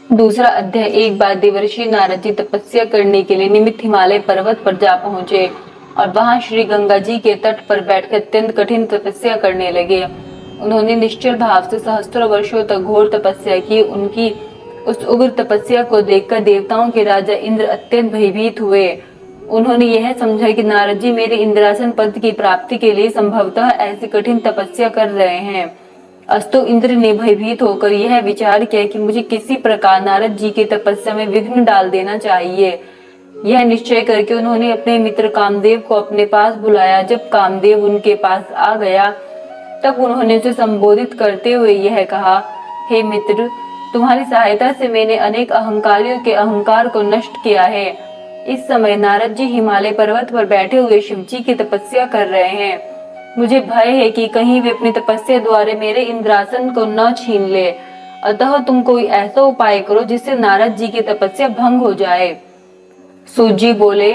दूसरा अध्याय। एक बार देवर्षि नारद जी तपस्या करने के लिए निमित्त हिमालय पर्वत पर जा पहुंचे और वहां श्री गंगा जी के तट पर बैठकर अत्यंत कठिन तपस्या करने लगे। उन्होंने निश्चल भाव से सहस्त्रों वर्षों तक घोर तपस्या की। उनकी उस उग्र तपस्या को देखकर देवताओं के राजा इंद्र अत्यंत भयभीत हुए। उन्होंने यह समझा कि नारद जी मेरे इंद्रासन पद की प्राप्ति के लिए संभवतः ऐसी कठिन तपस्या कर रहे हैं। अस्तु इंद्र ने भयभीत होकर यह विचार किया कि मुझे किसी प्रकार नारद जी की तपस्या में विघ्न डाल देना चाहिए। यह निश्चय करके उन्होंने अपने मित्र कामदेव को अपने पास बुलाया। जब कामदेव उनके पास आ गया तब उन्होंने उसे संबोधित करते हुए यह कहा, हे मित्र, तुम्हारी सहायता से मैंने अनेक अहंकारियों के अहंकार को नष्ट किया है। इस समय नारद जी हिमालय पर्वत पर बैठे हुए शिव जी की तपस्या कर रहे हैं। मुझे भय है कि कहीं वे अपनी तपस्या द्वारा मेरे इंद्रासन को न छीन ले। अतः तुम कोई ऐसा उपाय करो जिससे नारद जी की तपस्या भंग हो जाए। सूत जी बोले,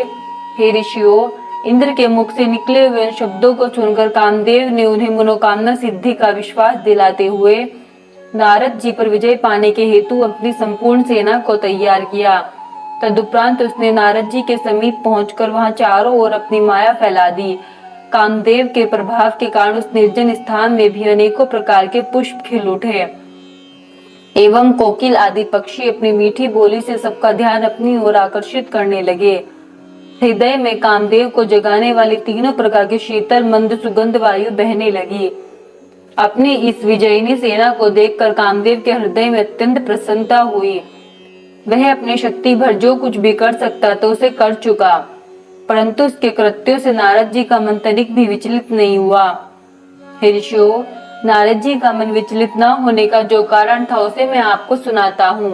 हे ऋषियों, इंद्र के मुख से निकले हुए शब्दों को सुनकर कामदेव ने उन्हें मनोकामना सिद्धि का विश्वास दिलाते हुए नारद जी पर विजय पाने के हेतु अपनी संपूर्ण सेना को तैयार किया। तदुपरांत उसने नारद जी के समीप पहुंचकर वहां चारों ओर अपनी माया फैला दी। कामदेव के प्रभाव के कारण उस निर्जन स्थान में भी अनेकों प्रकार के पुष्प खिल उठे एवं कोकिल आदि पक्षी अपनी मीठी बोली से सबका ध्यान अपनी ओर आकर्षित करने लगे। हृदय में कामदेव को जगाने वाली तीनों प्रकार की शीतल मंद सुगंध वायु बहने लगी। अपनी इस विजयिनी सेना को देखकर कामदेव के हृदय में अत्यंत प्रसन्नता हुई। वह अपनी शक्ति भर जो कुछ भी कर सकता था उसे कर चुका, परंतु उसके कृत्यों से नारद जी का मन तनिक भी विचलित नहीं हुआ। हे ऋषियों, नारद जी का मन विचलित न होने का जो कारण था उसे मैं आपको सुनाता हूँ।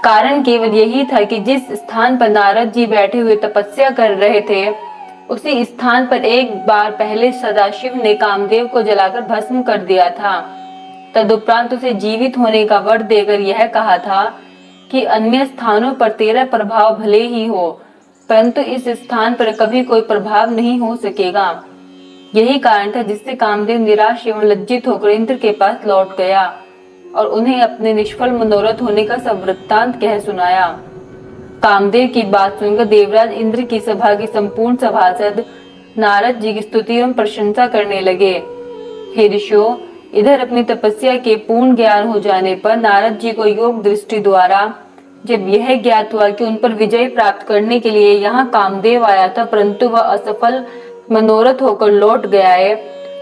कारण केवल यही था कि जिस स्थान पर नारद जी बैठे हुए तपस्या कर रहे थे उसी स्थान पर एक बार पहले सदाशिव ने कामदेव को जलाकर भस्म कर दिया था। तदुपरांत उसे जीवित होने का वर देकर यह कहा था कि अन्य स्थानों पर तेरा प्रभाव भले ही हो, परंतु इस स्थान पर कभी कोई प्रभाव नहीं हो सकेगा। यही कारण था जिससे कामदेव निराश एवं लज्जित होकर इंद्र के पास लौट गया और उन्हें अपने निष्फल मनोरथ होने का सब वृत्तांत कह सुनाया। कामदेव की बात सुनकर देवराज इंद्र की सभा के संपूर्ण सभासद नारद जी की स्तुति एवं प्रशंसा करने लगे। हे ऋषियों, इधर अपनी तपस्या के पूर्ण ज्ञान हो जाने पर नारद जी को योग दृष्टि द्वारा जब यह ज्ञात हुआ कि उन पर विजय प्राप्त करने के लिए यहाँ कामदेव आया था परंतु वह असफल मनोरथ होकर लौट गया है,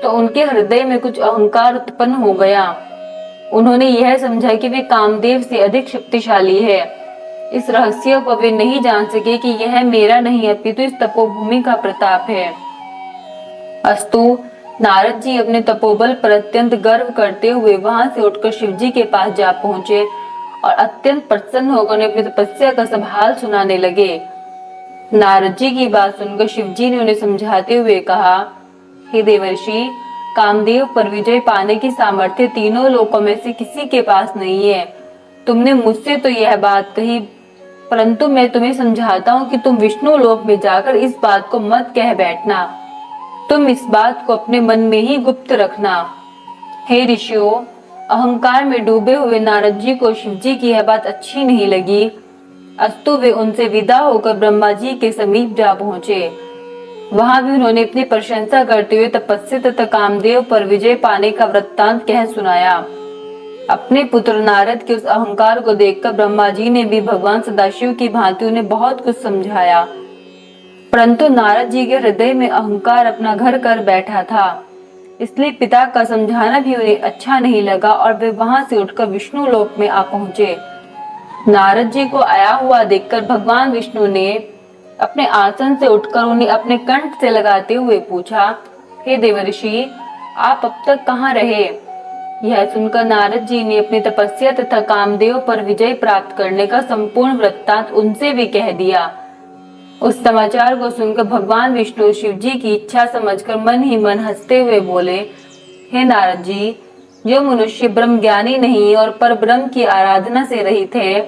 तो उनके हृदय में कुछ अहंकार उत्पन्न हो गया। उन्होंने यह समझा कि वे कामदेव से अधिक शक्तिशाली है। इस रहस्य को वे नहीं जान सके कि यह मेरा नहीं अपितु इस तपोभूमि का प्रताप है। अस्तु, नारद जी अपने तपोबल पर अत्यंत गर्व करते हुए वहां से उठकर शिव जी के पास जा पहुंचे और अत्यंत प्रसन्न होकर अपनी तपस्या का सब हाल सुनाने लगे। नारद जी की बात सुनकर शिव जी ने उन्हें समझाते हुए कहा, हे देवर्षि, कामदेव पर विजय पाने की सामर्थ्य तीनों लोकों में से किसी के पास नहीं है। तुमने मुझसे तो यह बात कही, परंतु मैं तुम्हें समझाता हूँ कि तुम विष्णु लोक में जाकर इस बात को मत कह बैठना। तुम इस बात को अपने मन में ही गुप्त रखना। हे ऋषियों, अहंकार में डूबे हुए नारद जी को शिव जी की यह बात अच्छी नहीं लगी। अस्तु वे उनसे विदा होकर ब्रह्मा जी के समीप जा पहुंचे। वहां भी उन्होंने अपनी प्रशंसा करते हुए तपस्या तथा कामदेव पर विजय पाने का वृत्तांत कह सुनाया। अपने पुत्र नारद के उस अहंकार को देखकर ब्रह्मा जी ने भी भगवान सदाशिव की भांति उन्हें बहुत कुछ समझाया, परंतु नारद जी के हृदय में अहंकार अपना घर कर बैठा था, इसलिए पिता का समझाना भी उन्हें अच्छा नहीं लगा और वे वहां से उठकर विष्णु लोक में आ पहुंचे। नारद जी को आया हुआ देखकर भगवान विष्णु ने अपने आसन से उठकर उन्हें अपने कंठ से लगाते हुए पूछा, हे देवर्षि, आप अब तक कहाँ रहे? यह सुनकर नारद जी ने अपनी तपस्या तथा कामदेव पर विजय प्राप्त करने का संपूर्ण वृत्तांत उनसे भी कह दिया। उस समाचार को सुनकर भगवान विष्णु शिव जी की इच्छा समझकर मन ही मन हंसते हुए बोले, हे नारद जी, जो मनुष्य ब्रह्म ज्ञानी नहीं और पर ब्रह्म की आराधना से रहित है,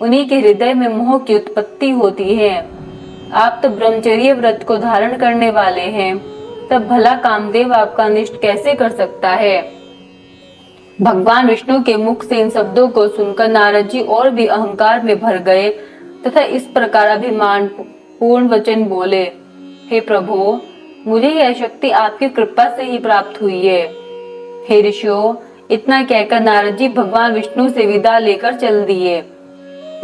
उन्हीं के हृदय में मोह की उत्पत्ति होती है। आप तो ब्रह्मचर्य व्रत को धारण करने वाले हैं, तब भला कामदेव आपका अनिष्ट कैसे कर सकता है? भगवान विष्णु के मुख से इन शब्दों को सुनकर नारद जी और भी अहंकार में भर गए तथा इस प्रकार अभिमान पूर्ण वचन बोले, हे प्रभु, मुझे यह शक्ति आपकी कृपा से ही प्राप्त हुई है। हे ऋषियों, इतना कहकर नारद जी भगवान विष्णु से विदा लेकर चल दिए।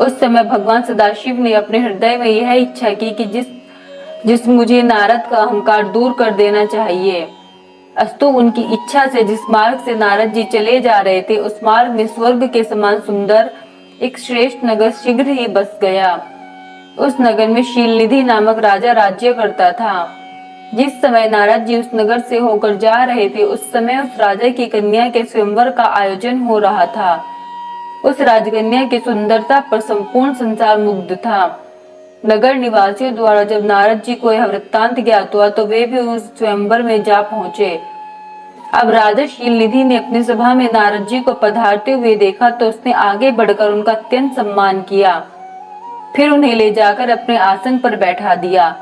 उस समय भगवान सदाशिव ने अपने हृदय में यह इच्छा की कि जिस मुझे नारद का अहंकार दूर कर देना चाहिए। अस्तु उनकी इच्छा से जिस मार्ग से नारद जी चले जा रहे थे उस मार्ग में स्वर्ग के समान सुंदर एक श्रेष्ठ नगर शीघ्र ही बस गया। उस नगर में शीलनिधि नामक राजा राज्य करता था। जिस समय नारद जी उस नगर से होकर जा रहे थे उस समय उस राजा की कन्या के स्वयंवर का आयोजन हो रहा था। उस राजकन्या की सुंदरता पर संपूर्ण संसार मुग्ध था। नगर निवासियों द्वारा जब नारद जी को यह वृत्तांत ज्ञात हुआ तो वे भी उस स्वयंवर में जा पहुंचे। अब राजा शीलनिधि ने अपनी सभा में नारद जी को पधारते हुए देखा तो उसने आगे बढ़कर उनका अत्यंत सम्मान किया, फिर उन्हें ले जाकर अपने आसन पर बैठा दिया।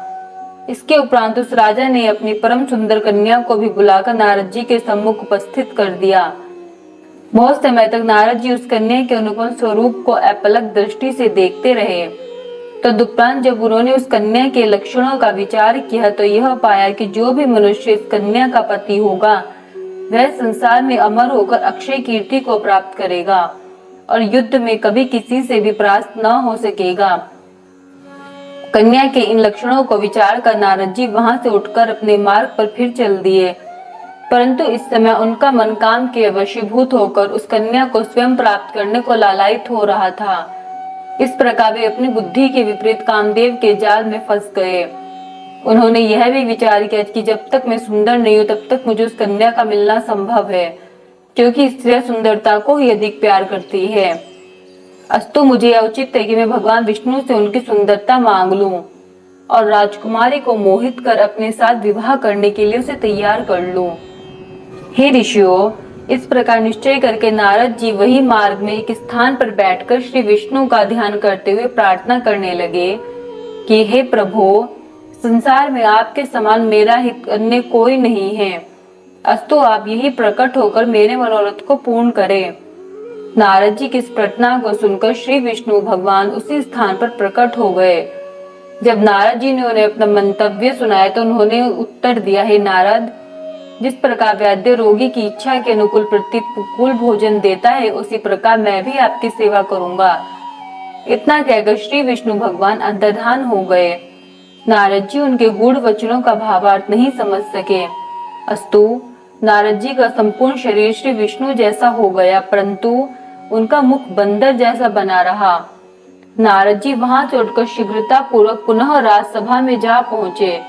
इसके उपरांत उस राजा ने अपनी परम सुंदर कन्या को भी बुलाकर नारद जी के सम्मुख उपस्थित कर दिया। बहुत समय तक नारद जी उस कन्या के अनुपम स्वरूप को अपलक दृष्टि से देखते रहे। तदुपरांत जब उन्होंने उस कन्या के लक्षणों का विचार किया तो यह पाया कि जो भी मनुष्य इस कन्या का पति होगा वह संसार में अमर होकर अक्षय कीर्ति को प्राप्त करेगा और युद्ध में कभी किसी से भी परास्त न हो सकेगा। कन्या के इन लक्षणों को विचार कर नारद जी वहां से उठकर अपने मार्ग पर फिर चल दिए, परंतु इस समय उनका मन काम के वशीभूत होकर उस कन्या को स्वयं प्राप्त करने को लालायित हो रहा था। इस प्रकार वे अपनी बुद्धि के विपरीत कामदेव के जाल में फंस गए। उन्होंने यह भी विचार किया कि जब तक मैं सुंदर नहीं हूं तब तक मुझे उस कन्या का मिलना संभव है, क्योंकि स्त्रियां सुंदरता को ही अधिक प्यार करती है। अस्तु मुझे यह उचित है कि मैं भगवान विष्णु से उनकी सुंदरता मांग लूं और राजकुमारी को मोहित कर अपने साथ विवाह करने के लिए उसे तैयार कर लूं। हे ऋषियों, इस प्रकार निश्चय करके नारद जी वही मार्ग में एक स्थान पर बैठकर श्री विष्णु का ध्यान करते हुए प्रार्थना करने लगे कि हे प्रभु, संसार में आपके समान मेरा हित अन्य कोई नहीं है। अस्तु आप यही प्रकट होकर मेरे मनोरथ को पूर्ण करें। नारद जी की इस प्रार्थना को सुनकर श्री विष्णु भगवान उसी स्थान पर प्रकट हो गए। जब नारद जी ने उन्हें अपना मंतव्य सुनाया तो उन्होंने उत्तर दिया, हे नारद, जिस प्रकार वैद्य रोगी की इच्छा के अनुकूल प्रतिकूल भोजन देता है उसी प्रकार मैं भी आपकी सेवा करूंगा। इतना कहकर श्री विष्णु भगवान अंतर्धान हो गए। नारद जी उनके गूढ़ वचनों का भावार्थ नहीं समझ सके। अस्तु नारद जी का संपूर्ण शरीर श्री विष्णु जैसा हो गया, परंतु उनका मुख बंदर जैसा बना रहा। नारद जी वहां से उठकर शीघ्रता पूर्वक पुनः राजसभा में जा पहुंचे।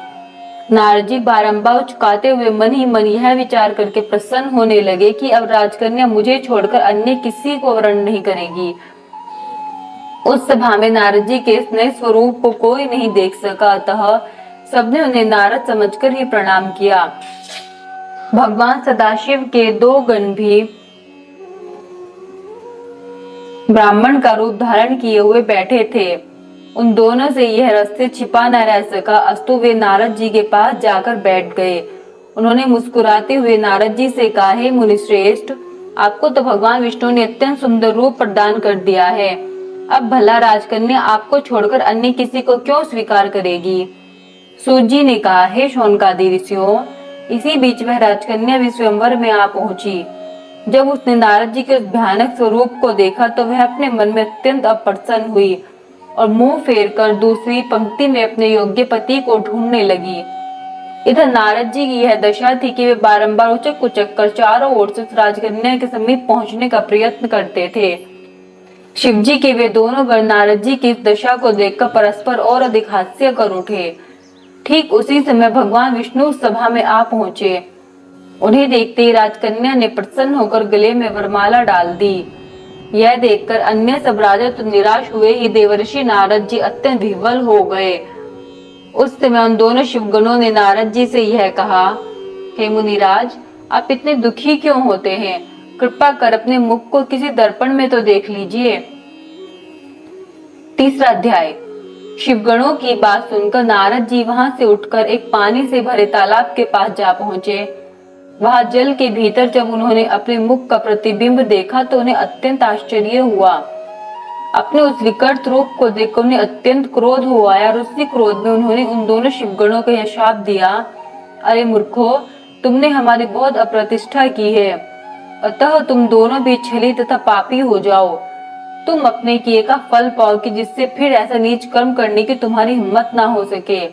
नारद जी बारंबार उचकाते हुए मन ही मन यह विचार करके प्रसन्न होने लगे कि अब राजकन्या मुझे छोड़कर अन्य किसी को वरण नहीं करेगी। उस सभा में नारद जी के इस नए स्वरूप को कोई नहीं देख सका, अतः सबने उन्हें नारद समझकर ही प्रणाम किया। भगवान सदाशिव के दो गण भी ब्राह्मण का रूप धारण किए हुए बैठे थे। उन दोनों से यह रहस्य छिपा न रह सका। अस्तु वे नारद जी के पास जाकर बैठ गए। उन्होंने मुस्कुराते हुए नारद जी से कहा, हे मुनि श्रेष्ठ, आपको तो भगवान विष्णु ने अत्यंत सुंदर रूप प्रदान कर दिया है। अब भला राजकन्या आपको छोड़कर अन्य किसी को क्यों स्वीकार करेगी? सूत जी ने कहा, हे शौनकादि ऋषियों, इसी बीच वह राजकन्या भी स्वयंवर में आ पहुंची। जब उसने नारद जी के उस भयानक स्वरूप को देखा तो वह अपने मन में अत्यंत अप्रसन्न हुई और मुंह फेर कर दूसरी पंक्ति में अपने योग्य पति को ढूंढने लगी। इधर नारद जी की यह दशा थी कि वे बारंबार उचक उचक कर चारों ओर से उस राजकन्या के समीप पहुंचने का प्रयत्न करते थे। शिव जी के वे दोनों गण नारद जी की इस दशा को देखकर परस्पर और अधिक हास्य कर उठे। ठीक उसी समय भगवान विष्णु सभा में आ पहुंचे। उन्हें देखते ही राजकन्या ने प्रसन्न होकर गले में वरमाला डाल दी। यह देखकर अन्य सब राजा तो निराश हुए ही देवर्षि नारद जी अत्यंत विह्वल हो गए। उस समय उन दोनों शिवगणों ने नारद जी से यह कहा, हे मुनिराज, आप इतने दुखी क्यों होते हैं? कृपा कर अपने मुख को किसी दर्पण में तो देख लीजिए। तीसरा अध्याय। शिवगणों की बात सुनकर नारद जी वहां से उठकर एक पानी से भरे तालाब के पास जा पहुंचे। वहां जल के भीतर जब उन्होंने अपने मुख का प्रतिबिंब देखा तो उन्हें अत्यंत आश्चर्य हुआ। अपने उस विकट रूप को देखकर उन्हें अत्यंत क्रोध हो आया और उसी क्रोध में उन्होंने उन दोनों शिवगणों को यह शाप दिया, अरे मूर्खो, तुमने हमारी बहुत अप्रतिष्ठा की है, अतः तुम दोनों भी छली तथा पापी हो जाओ। तुम अपने किए का फल पाओगे, जिससे फिर ऐसा नीच कर्म करने की तुम्हारी हिम्मत ना हो सके।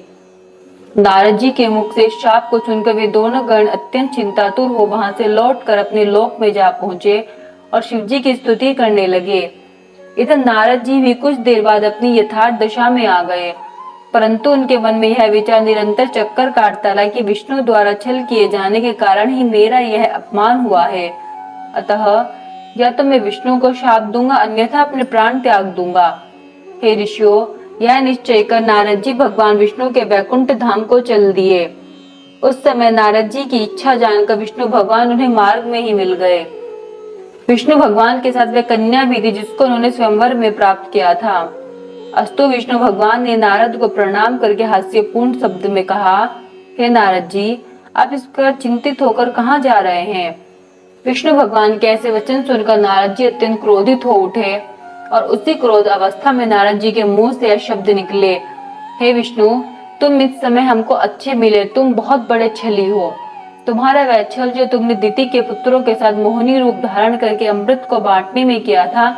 नारद जी के मुख से शाप को सुनकर वे दोनों गण अत्यंत चिंतातुर हो वहां से लौटकर अपने लोक में जा पहुंचे और शिव जी की स्तुति करने लगे। इधर नारद जी भी कुछ देर बाद अपनी यथार्थ दशा में आ गए, परंतु उनके मन में यह विचार निरंतर चक्कर काटता रहा कि विष्णु द्वारा छल किए जाने के कारण ही मेरा यह अपमान हुआ है, अतः या तो मैं विष्णु को शाप दूंगा, अन्यथा अपने प्राण त्याग दूंगा। हे ऋषियों, यह निश्चय कर नारद जी भगवान विष्णु के वैकुंठ धाम को चल दिए। उस समय नारद जी की इच्छा जानकर विष्णु भगवान उन्हें मार्ग में ही मिल गए। विष्णु भगवान के साथ वह कन्या भी थी जिसको उन्होंने स्वयंवर में प्राप्त किया था। अस्तु विष्णु भगवान ने नारद को प्रणाम करके हास्यपूर्ण शब्द में कहा, हे नारद जी, आप इस पर चिंतित होकर कहाँ जा रहे हैं? विष्णु भगवान के ऐसे वचन सुनकर नारद जी अत्यंत क्रोधित हो उठे और उसी क्रोध अवस्था में नारद जी के मुंह से यह शब्द निकले, हे विष्णु, तुम इस समय हमको अच्छे मिले, तुम बहुत बड़े छली हो। तुम्हारा वह छल जो तुमने दिति के पुत्रों के साथ मोहिनी रूप धारण करके अमृत को बांटने में किया था,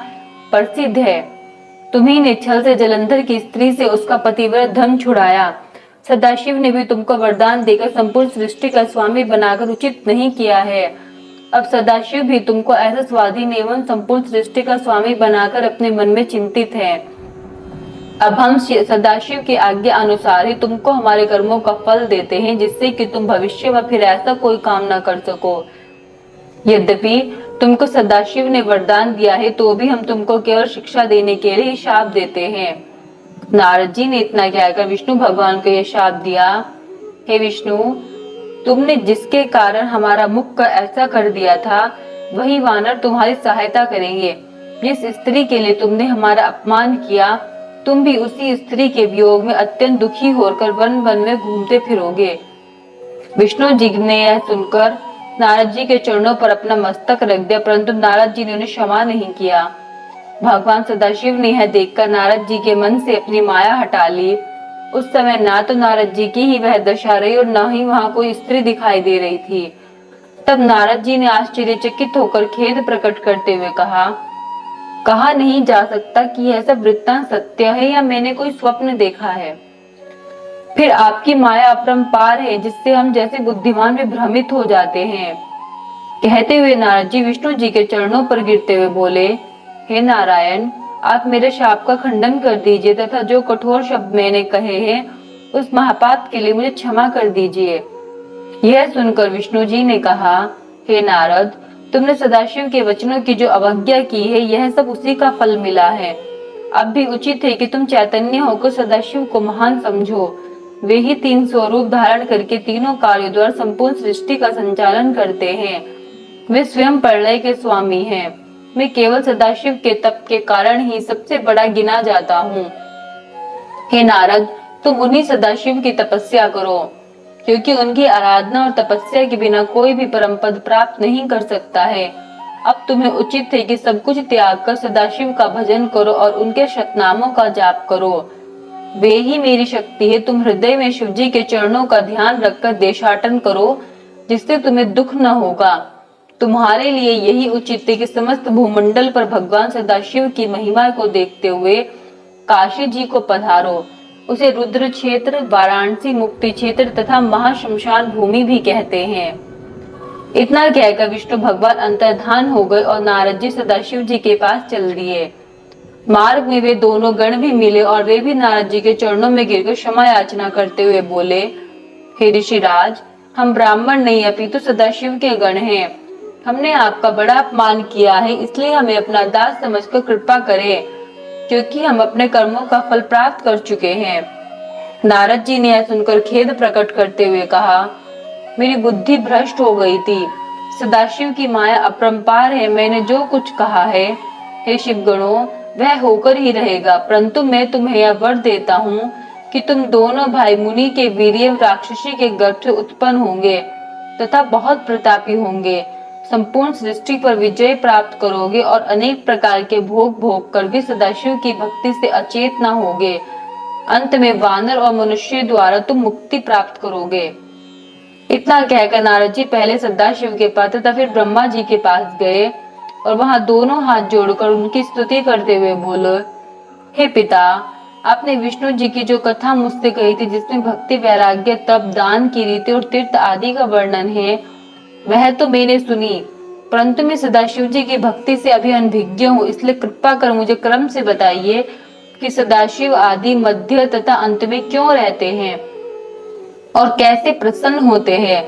प्रसिद्ध है। तुम्ही ने छल से जलंधर की स्त्री से उसका पतिव्रत धन छुड़ाया। सदाशिव ने भी तुमको वरदान देकर संपूर्ण सृष्टि का स्वामी बनाकर उचित नहीं किया है। अब सदाशिव भी तुमको ऐसा स्वाधीन एवं संपूर्ण सृष्टि का स्वामी बनाकर अपने मन में चिंतित है। अब हम सदाशिव की आज्ञा अनुसार ही तुमको हमारे कर्मों का फल देते हैं, जिससे कि तुम भविष्य में फिर ऐसा कोई काम न कर सको। यद्यपि तुमको सदाशिव ने वरदान दिया है, तो भी हम तुमको केवल शिक्षा देने के लिए शाप देते हैं। नारद जी ने इतना कहकर विष्णु भगवान को यह शाप दिया, हे विष्णु, तुमने जिसके कारण हमारा मुख का ऐसा कर दिया था, वही वानर तुम्हारी सहायता करेंगे। जिस स्त्री के लिए तुमने हमारा अपमान किया, तुम भी उसी स्त्री के वियोग में अत्यंत दुखी होकर वन वन में घूमते फिरोगे। विष्णु जी ने यह सुनकर नारद जी के चरणों पर अपना मस्तक रख दिया, परंतु नारद जी ने उन्हें क्षमा नहीं किया। भगवान सदाशिव ने यह देखकर नारद जी के मन से अपनी माया हटा ली। उस समय ना तो नारद जी की ही वह दशा रही और न ही वहां कोई स्त्री दिखाई दे रही थी। तब नारद जी ने आश्चर्यचकित होकर खेद प्रकट करते हुए कहा नहीं जा सकता कि यह सब वृत्तांत सत्य है या मैंने कोई स्वप्न देखा है। फिर आपकी माया अपरंपार है, जिससे हम जैसे बुद्धिमान भी भ्रमित हो जाते हैं। कहते हुए नारद जी विष्णु जी के चरणों पर गिरते हुए बोले, हे नारायण, आप मेरे शाप का खंडन कर दीजिए तथा जो कठोर शब्द मैंने कहे हैं उस महापाप के लिए मुझे क्षमा कर दीजिए। यह सुनकर विष्णु जी ने कहा, हे नारद, तुमने सदाशिव के वचनों की जो अवज्ञा की है, यह सब उसी का फल मिला है। अब भी उचित है कि तुम चैतन्य होकर सदाशिव को महान समझो। वे ही 3 स्वरूप धारण करके तीनों कार्यों द्वारा संपूर्ण सृष्टि का संचालन करते हैं। वे स्वयं प्रलय के स्वामी हैं। मैं केवल सदाशिव के तप के कारण ही सबसे बड़ा गिना जाता हूँ। हे नारद, तुम उन्हीं सदाशिव की तपस्या करो, क्योंकि उनकी आराधना और तपस्या के बिना कोई भी परम पद प्राप्त नहीं कर सकता है। अब तुम्हें उचित है कि सब कुछ त्याग कर सदाशिव का भजन करो और उनके शतनामों का जाप करो। वे ही मेरी शक्ति है। तुम हृदय में शिव जी के चरणों का ध्यान रखकर देशाटन करो, जिससे तुम्हें दुख न होगा। तुम्हारे लिए यही उचित है कि समस्त भूमंडल पर भगवान सदाशिव की महिमा को देखते हुए काशी जी को पधारो। उसे रुद्र क्षेत्र, वाराणसी मुक्ति क्षेत्र तथा महाशमशान भूमि भी कहते हैं। इतना कहकर विष्णु भगवान अंतर्धान हो गए और नारद जी सदाशिव जी के पास चल दिए। मार्ग में वे दोनों गण भी मिले और वे भी नारद जी के चरणों में गिरकर क्षमा याचना करते हुए बोले, हे ऋषिराज, हम ब्राह्मण नहीं अपितु सदाशिव के गण हैं। हमने आपका बड़ा अपमान किया है, इसलिए हमें अपना दास समझकर कृपा करें, क्योंकि हम अपने कर्मों का फल प्राप्त कर चुके हैं। नारद जी ने यह सुनकर खेद प्रकट करते हुए कहा, मेरी बुद्धि भ्रष्ट हो गई थी। सदाशिव की माया अपरंपार है। मैंने जो कुछ कहा है, हे शिवगणों, वह होकर ही रहेगा। परंतु मैं तुम्हें यह वर देता हूँ कि तुम दोनों भाई मुनि के वीर्य राक्षसी के गर्भ से उत्पन्न होंगे। तथा बहुत प्रतापी होंगे। संपूर्ण सृष्टि पर विजय प्राप्त करोगे और अनेक प्रकार के भोग भोग कर भी सदाशिव की भक्ति से अचेत न होगे। अंत में वानर और मनुष्य द्वारा तुम मुक्ति प्राप्त करोगे। इतना कहकर नारद जी पहले सदाशिव के पास तथा फिर ब्रह्मा जी के पास गए और वहां दोनों हाथ जोड़कर उनकी स्तुति करते हुए बोले, हे पिता, आपने विष्णु जी की जो कथा मुझसे कही थी, जिसमें भक्ति, वैराग्य, तप, दान की रीति और तीर्थ आदि का वर्णन है, वह तो मैंने सुनी, परंतु मैं सदाशिव जी की भक्ति से अभी अनभिज्ञ हूँ। इसलिए कृपा कर मुझे क्रम से बताइए कि सदाशिव आदि, मध्य तथा अंत में क्यों रहते हैं और कैसे प्रसन्न होते हैं।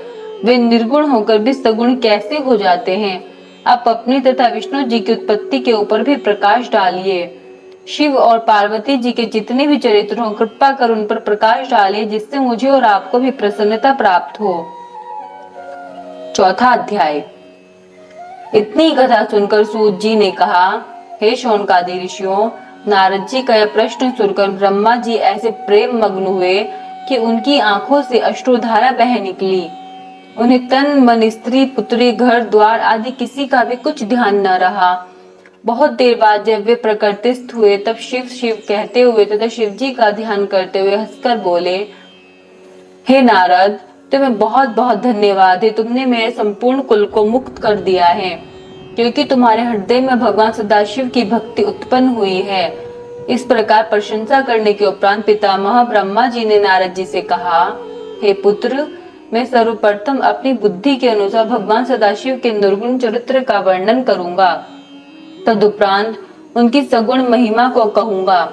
वे निर्गुण होकर भी सगुण कैसे हो जाते हैं। आप अपनी तथा विष्णु जी की उत्पत्ति के ऊपर भी प्रकाश डालिए। शिव और पार्वती जी के जितने भी चरित्र हों, कृपा कर उन पर प्रकाश डालिए, जिससे मुझे और आपको भी प्रसन्नता प्राप्त हो। चौथा अध्याय। इतनी कथा सुनकर सूत जी ने कहा, हे शौनकादि ऋषियों, नारद जी का यह प्रश्न सुनकर ब्रह्मा जी ऐसे प्रेम मग्न हुए कि उनकी आंखों से अश्रुधारा बह निकली। उन्हें तन मन, स्त्री पुत्री, घर द्वार आदि किसी का भी कुछ ध्यान न रहा। बहुत देर बाद जब वे प्रकृतिस्थ हुए, तब शिव शिव कहते हुए तथा शिव जी का ध्यान करते हुए हंसकर बोले, हे नारद, तुम्हें बहुत बहुत धन्यवाद है। तुमने मेरे संपूर्ण कुल को मुक्त कर दिया है, क्योंकि तुम्हारे हृदय में भगवान सदाशिव की भक्ति उत्पन्न हुई है। इस प्रकार प्रशंसा करने के उपरांत पितामह ब्रह्मा जी ने नारद जी से कहा, हे पुत्र, मैं सर्वप्रथम अपनी बुद्धि के अनुसार भगवान सदाशिव के निर्गुण चरित्र का वर्णन करूंगा। तदुपरांत उनकी सगुण महिमा को कहूंगा।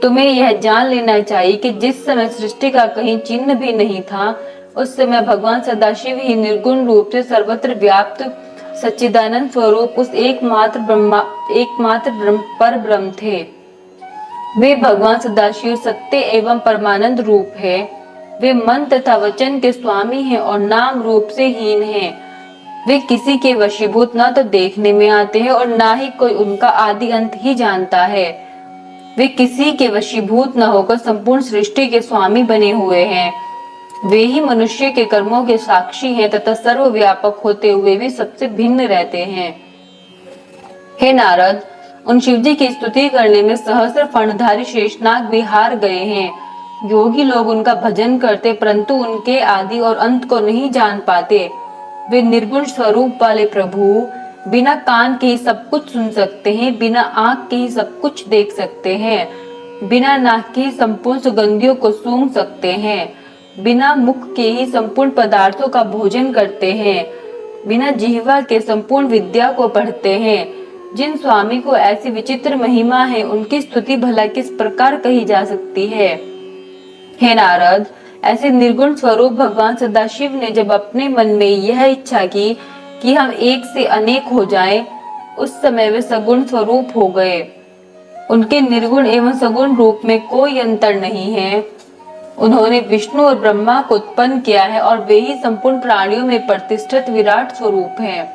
तुम्हें यह जान लेना चाहिए कि जिस समय सृष्टि का कहीं चिन्ह भी नहीं था, उस समय भगवान सदाशिव ही निर्गुण रूप से सर्वत्र व्याप्त सच्चिदानंद स्वरूप उस एकमात्र पर ब्रह्म थे। वे भगवान सदाशिव सत्य एवं परमानंद रूप है। वे मन तथा वचन के स्वामी हैं और नाम रूप से हीन हैं। वे किसी के वशीभूत न तो देखने में आते हैं और ना ही कोई उनका आदि अंत ही जानता है। वे किसी के वशीभूत न होकर संपूर्ण सृष्टि के स्वामी बने हुए हैं। वे ही मनुष्य के कर्मों के साक्षी हैं तथा सर्वव्यापक होते हुए भी सबसे भिन्न रहते हैं। हे नारद, उन शिवजी की स्तुति करने में सहस्र फणधारी शेषनाग भी हार गए हैं। योगी लोग उनका भजन करते, परंतु उनके आदि और अंत को नहीं जान पाते। वे निर्गुण स्वरूप वाले प्रभु बिना कान के ही सब कुछ सुन सकते हैं, बिना आंख के ही सब कुछ देख सकते हैं, बिना नाक के ही संपूर्ण सुगंधियों को सूंघ सकते हैं, बिना मुख के ही संपूर्ण पदार्थों का भोजन करते हैं, बिना जिह्वा के संपूर्ण विद्या को पढ़ते हैं। जिन स्वामी को ऐसी विचित्र महिमा है, उनकी स्तुति भला किस प्रकार कही जा सकती है। हे नारद, ऐसे निर्गुण स्वरूप भगवान सदाशिव ने जब अपने मन में यह इच्छा की कि हम एक से अनेक हो जाएं, उस समय वे सगुण स्वरूप हो गए। उनके निर्गुण एवं सगुण रूप में कोई अंतर नहीं है। उन्होंने विष्णु और ब्रह्मा को उत्पन्न किया है और वे ही संपूर्ण प्राणियों में प्रतिष्ठित विराट स्वरूप हैं।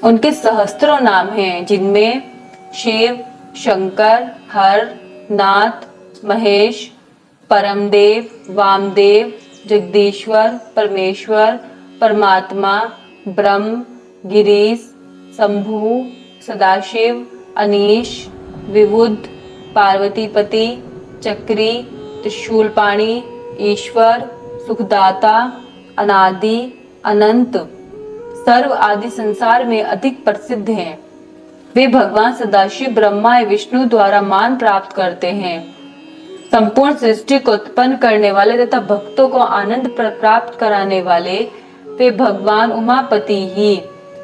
उनके सहस्त्रों नाम हैं, जिनमें शिव, शंकर, हर, नाथ, महेश, परमदेव, वामदेव, जगदीश्वर, परमेश्वर, परमात्मा, ब्रह्म, गिरीश, शंभु, सदाशिव, अनीश, विबुध, पार्वतीपति, चक्री, त्रिशूलपाणी, ईश्वर, सुखदाता, अनादि, अनंत, सर्व आदि संसार में अधिक प्रसिद्ध हैं। वे भगवान सदाशिव ब्रह्मा एवं विष्णु द्वारा मान प्राप्त करते हैं। संपूर्ण सृष्टि को उत्पन्न करने वाले तथा भक्तों को आनंद प्राप्त कराने वाले वे भगवान उमापति ही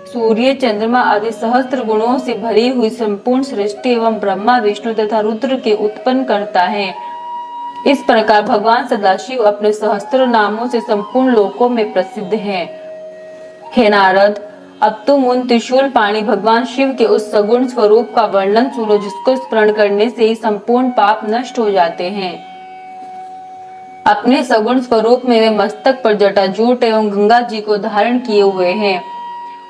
सूर्य, चंद्रमा आदि सहस्त्र गुणों से भरी हुई संपूर्ण सृष्टि एवं ब्रह्मा, विष्णु तथा रुद्र के उत्पन्न करता है। इस प्रकार भगवान सदाशिव अपने सहस्त्र नामों से संपूर्ण लोकों में प्रसिद्ध हैं। हे नारद, अब तुम उन त्रिशूल पाणी भगवान शिव के उस सगुण स्वरूप का वर्णन सुनो, जिसको स्मरण करने से ही संपूर्ण पाप नष्ट हो जाते हैं। अपने सगुण स्वरूप में वे मस्तक पर जटाजूट एवं गंगा जी को धारण किए हुए हैं।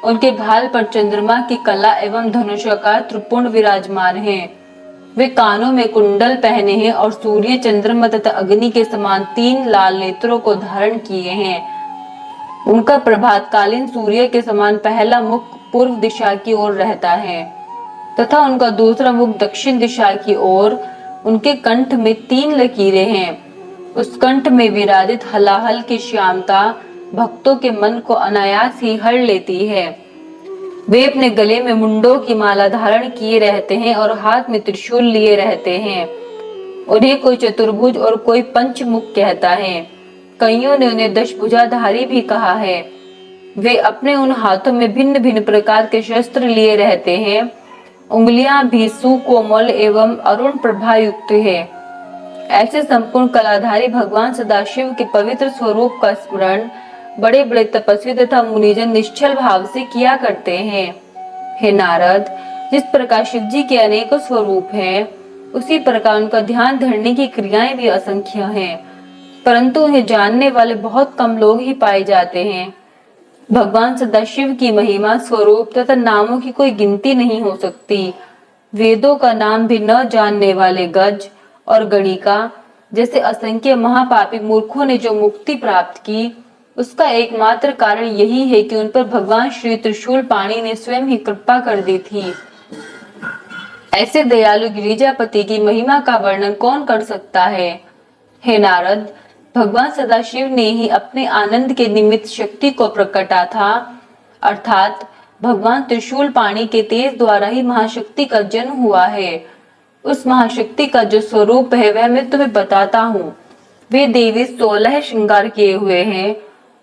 उनके भाल पर चंद्रमा की कला एवं धनुषाकार त्रिपुंड विराजमान हैं। वे कानों में कुंडल पहने हैं और सूर्य, चंद्रमा तथा अग्नि के समान 3 लाल नेत्रों को धारण किए हैं। उनका प्रभातकालीन सूर्य के समान पहला मुख पूर्व दिशा की ओर रहता है तथा उनका दूसरा मुख दक्षिण दिशा की ओर। उनके कंठ में 3 लकीरें हैं। उस कंठ में विराजित हलाहल की श्यामता भक्तों के मन को अनायास ही हर लेती है। वे अपने गले में मुंडों की माला धारण किए रहते हैं और हाथ में त्रिशूल लिए रहते हैं। उन्हें कोई चतुर्भुज और कोई पंचमुख कहता है। कईयों ने उन्हें दशभुजाधारी भी कहा है। वे अपने उन हाथों में भिन्न भिन्न प्रकार के शस्त्र लिए रहते हैं। उंगलियां भी सुकोमल एवं अरुण प्रभा युक्त है। ऐसे संपूर्ण कलाधारी भगवान सदाशिव के पवित्र स्वरूप का स्मरण बड़े बड़े तपस्वी तथा मुनिजन निश्चल भाव से किया करते हैं। हे नारद, जिस प्रकार शिव जी के अनेकों स्वरूप हैं, उसी प्रकार उनका ध्यान धरने की क्रियाएं भी असंख्य हैं, परंतु उन्हें जानने वाले बहुत कम लोग ही पाए जाते हैं। भगवान सदाशिव की महिमा, स्वरूप तथा नामों की कोई गिनती नहीं हो सकती। वेदों का नाम भी न जानने वाले गज और गणिका जैसे असंख्य महापापी मूर्खों ने जो मुक्ति प्राप्त की, उसका एकमात्र कारण यही है कि उन पर भगवान श्री त्रिशूल पाणि ने स्वयं ही कृपा कर दी थी। ऐसे दयालु गिरिजापति की महिमा का वर्णन कौन कर सकता है। हे नारद, भगवान सदाशिव ने ही अपने आनंद के निमित्त शक्ति को प्रकटा था, अर्थात भगवान त्रिशूल पाणि के तेज द्वारा ही महाशक्ति का जन्म हुआ है। उस महाशक्ति का जो स्वरूप है वह मैं तुम्हें बताता हूँ। वे देवी 16 श्रृंगार किए हुए हैं।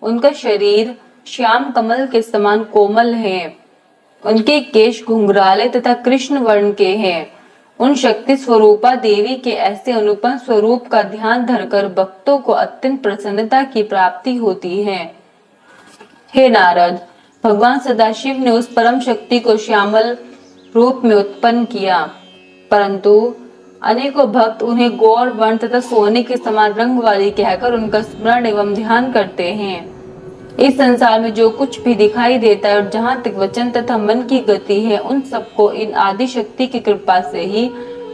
उनका शरीर श्याम कमल के समान कोमल है। उनके केश घुंघराले तथा कृष्ण वर्ण के हैं। उन शक्ति स्वरूपा देवी के ऐसे अनुपम स्वरूप का ध्यान धरकर भक्तों को अत्यंत प्रसन्नता की प्राप्ति होती है। हे नारद, भगवान सदाशिव ने उस परम शक्ति को श्यामल रूप में उत्पन्न किया, परंतु अनेकों भक्त उन्हें गौर वर्ण तथा सोने के समान रंग वाली कहकर उनका स्मरण एवं ध्यान करते हैं। इस संसार में जो कुछ भी दिखाई देता है और जहाँ तक वचन तथा मन की गति है, उन सबको इन आदि शक्ति की कृपा से ही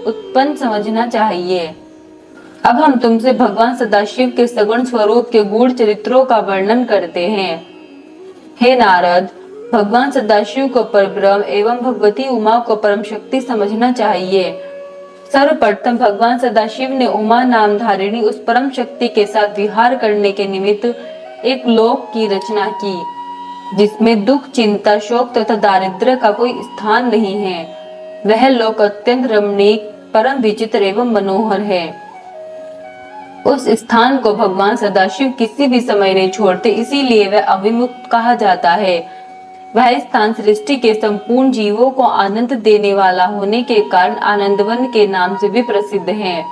उत्पन्न समझना चाहिए। अब हम तुमसे भगवान सदाशिव के सगुण स्वरूप के गूढ़ चरित्रों का वर्णन करते हैं। हे नारद, भगवान सदाशिव को परब्रह्म एवं भगवती उमा को परम शक्ति समझना चाहिए। सर्वप्रथम भगवान सदाशिव ने उमा नाम धारिणी उस परम शक्ति के साथ विहार करने के निमित्त एक लोक की रचना की, जिसमें दुख, चिंता, शोक तथा दारिद्र्य का कोई स्थान नहीं है। वह लोक अत्यंत रमणीक, परम विचित्र एवं मनोहर है। उस स्थान को भगवान सदाशिव किसी भी समय नहीं छोड़ते, इसीलिए वह अविमुक्त कहा जाता है। वह स्थान सृष्टि के संपूर्ण जीवों को आनंद देने वाला होने के कारण आनंदवन के नाम से भी प्रसिद्ध है।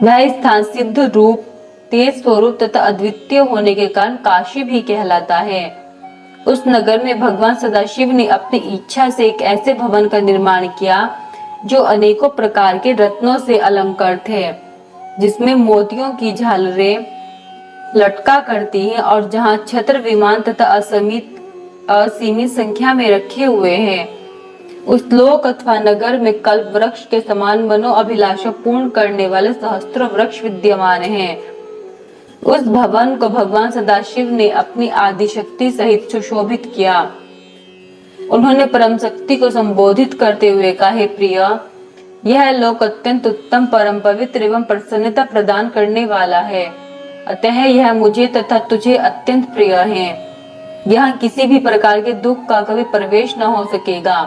वह स्थान सिद्ध रूप, तेज स्वरूप तथा अद्वितीय होने के कारण काशी भी कहलाता है। उस नगर में भगवान सदाशिव ने अपनी इच्छा से एक ऐसे भवन का निर्माण किया जो अनेकों प्रकार के रत्नों से अलंकृत है, जिसमें मोतियों की झालरें लटका करती हैं और जहां छत्र, विमान तथा असीमित संख्या में रखे हुए हैं। उस लोक अथवा नगर में कल्प वृक्ष के समान मनोअभिलाषा पूर्ण करने वाले सहस्त्रों वृक्ष विद्यमान हैं। उस भवन को भगवान सदाशिव ने अपनी आदि शक्ति सहित सुशोभित किया। उन्होंने परम शक्ति को संबोधित करते हुए कहा, हे प्रिय, यह लोक अत्यंत उत्तम, परम पवित्र एवं प्रसन्नता प्रदान करने वाला है। अतः यह मुझे तथा तुझे अत्यंत प्रिय है। यहाँ किसी भी प्रकार के दुख का कभी प्रवेश न हो सकेगा।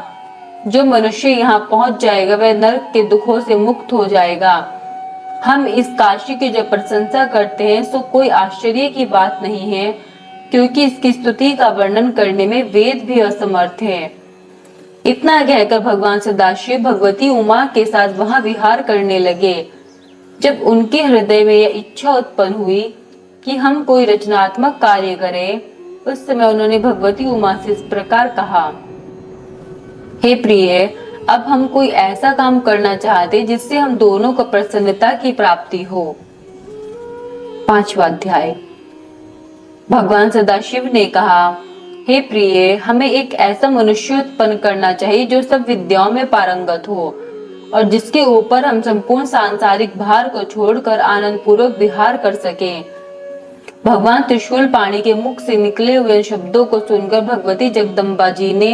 जो मनुष्य यहाँ पहुंच जाएगा वह नरक के दुखों से मुक्त हो जाएगा। हम इस काशी की जो प्रशंसा करते हैं सो कोई आश्चर्य की बात नहीं है, क्योंकि इसकी स्तुति का वर्णन करने में वेद भी असमर्थ है। इतना कहकर भगवान सदाशिव भगवती उमा के साथ वहां विहार करने लगे। जब उनके हृदय में यह इच्छा उत्पन्न हुई कि हम कोई रचनात्मक कार्य करें, उस समय उन्होंने भगवती उमा से इस प्रकार कहा, हे प्रिय, अब हम कोई ऐसा काम करना चाहते जिससे हम दोनों को प्रसन्नता की प्राप्ति हो। 5वां अध्याय। भगवान सदाशिव ने कहा, हे प्रिय, हमें एक ऐसा मनुष्य उत्पन्न करना चाहिए जो सब विद्याओं में पारंगत हो और जिसके ऊपर हम संपूर्ण सांसारिक भार को छोड़कर आनंद पूर्वक विहार कर सके। भगवान त्रिशूल पाणी के मुख से निकले हुए शब्दों को सुनकर भगवती जगदम्बा जी ने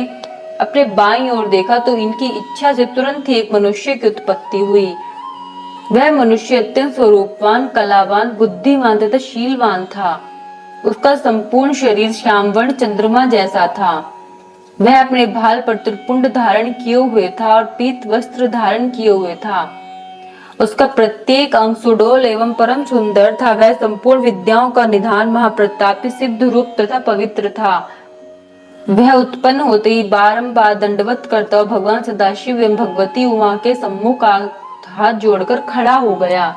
अपने बाईं ओर देखा तो इनकी इच्छा से तुरंत ही एक मनुष्य की उत्पत्ति हुई। वह मनुष्य अत्यंत स्वरूपवान, कलावान, बुद्धिमान तथा शीलवान था। उसका संपूर्ण शरीर श्यामवर्ण चंद्रमा जैसा था। वह अपने भाल पर त्रिपुंड धारण किए हुए था और पीत वस्त्र धारण किए हुए था। उसका प्रत्येक अंग सुडोल एवं परम सुंदर था। वह संपूर्ण विद्याओं का निधान, महाप्रतापी, सिद्ध रूप तथा पवित्र था। वह उत्पन्न होते ही बारंबार दंडवत करता और भगवान सदाशिव एवं भगवती उमा के सम्मुख हाथ जोड़कर खड़ा हो गया।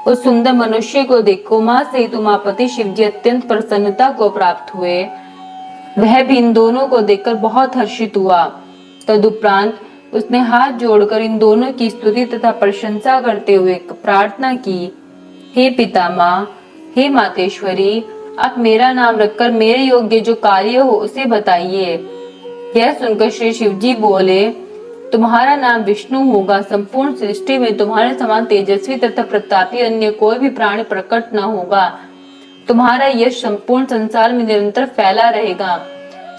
उस सुंदर मनुष्य को देख उमा सहित उमापति शिवजी अत्यंत प्रसन्नता को प्राप्त हुए। वह भी इन दोनों को देखकर बहुत हर्षित हुआ। तदुपरांत उसने हाथ जोड़कर इन दोनों की स्तुति तथा प्रशंसा करते हुए प्रार्थना की, हे पितामह, हे मातेश्वरी, आप मेरा नाम रखकर मेरे योग्य जो कार्य हो उसे बताइए। यह सुनकर श्री शिवजी बोले, तुम्हारा नाम विष्णु होगा। संपूर्ण सृष्टि में तुम्हारे समान तेजस्वी तथा प्रतापी अन्य कोई भी प्राणी प्रकट न होगा। तुम्हारा यश संपूर्ण संसार में निरंतर फैला रहेगा।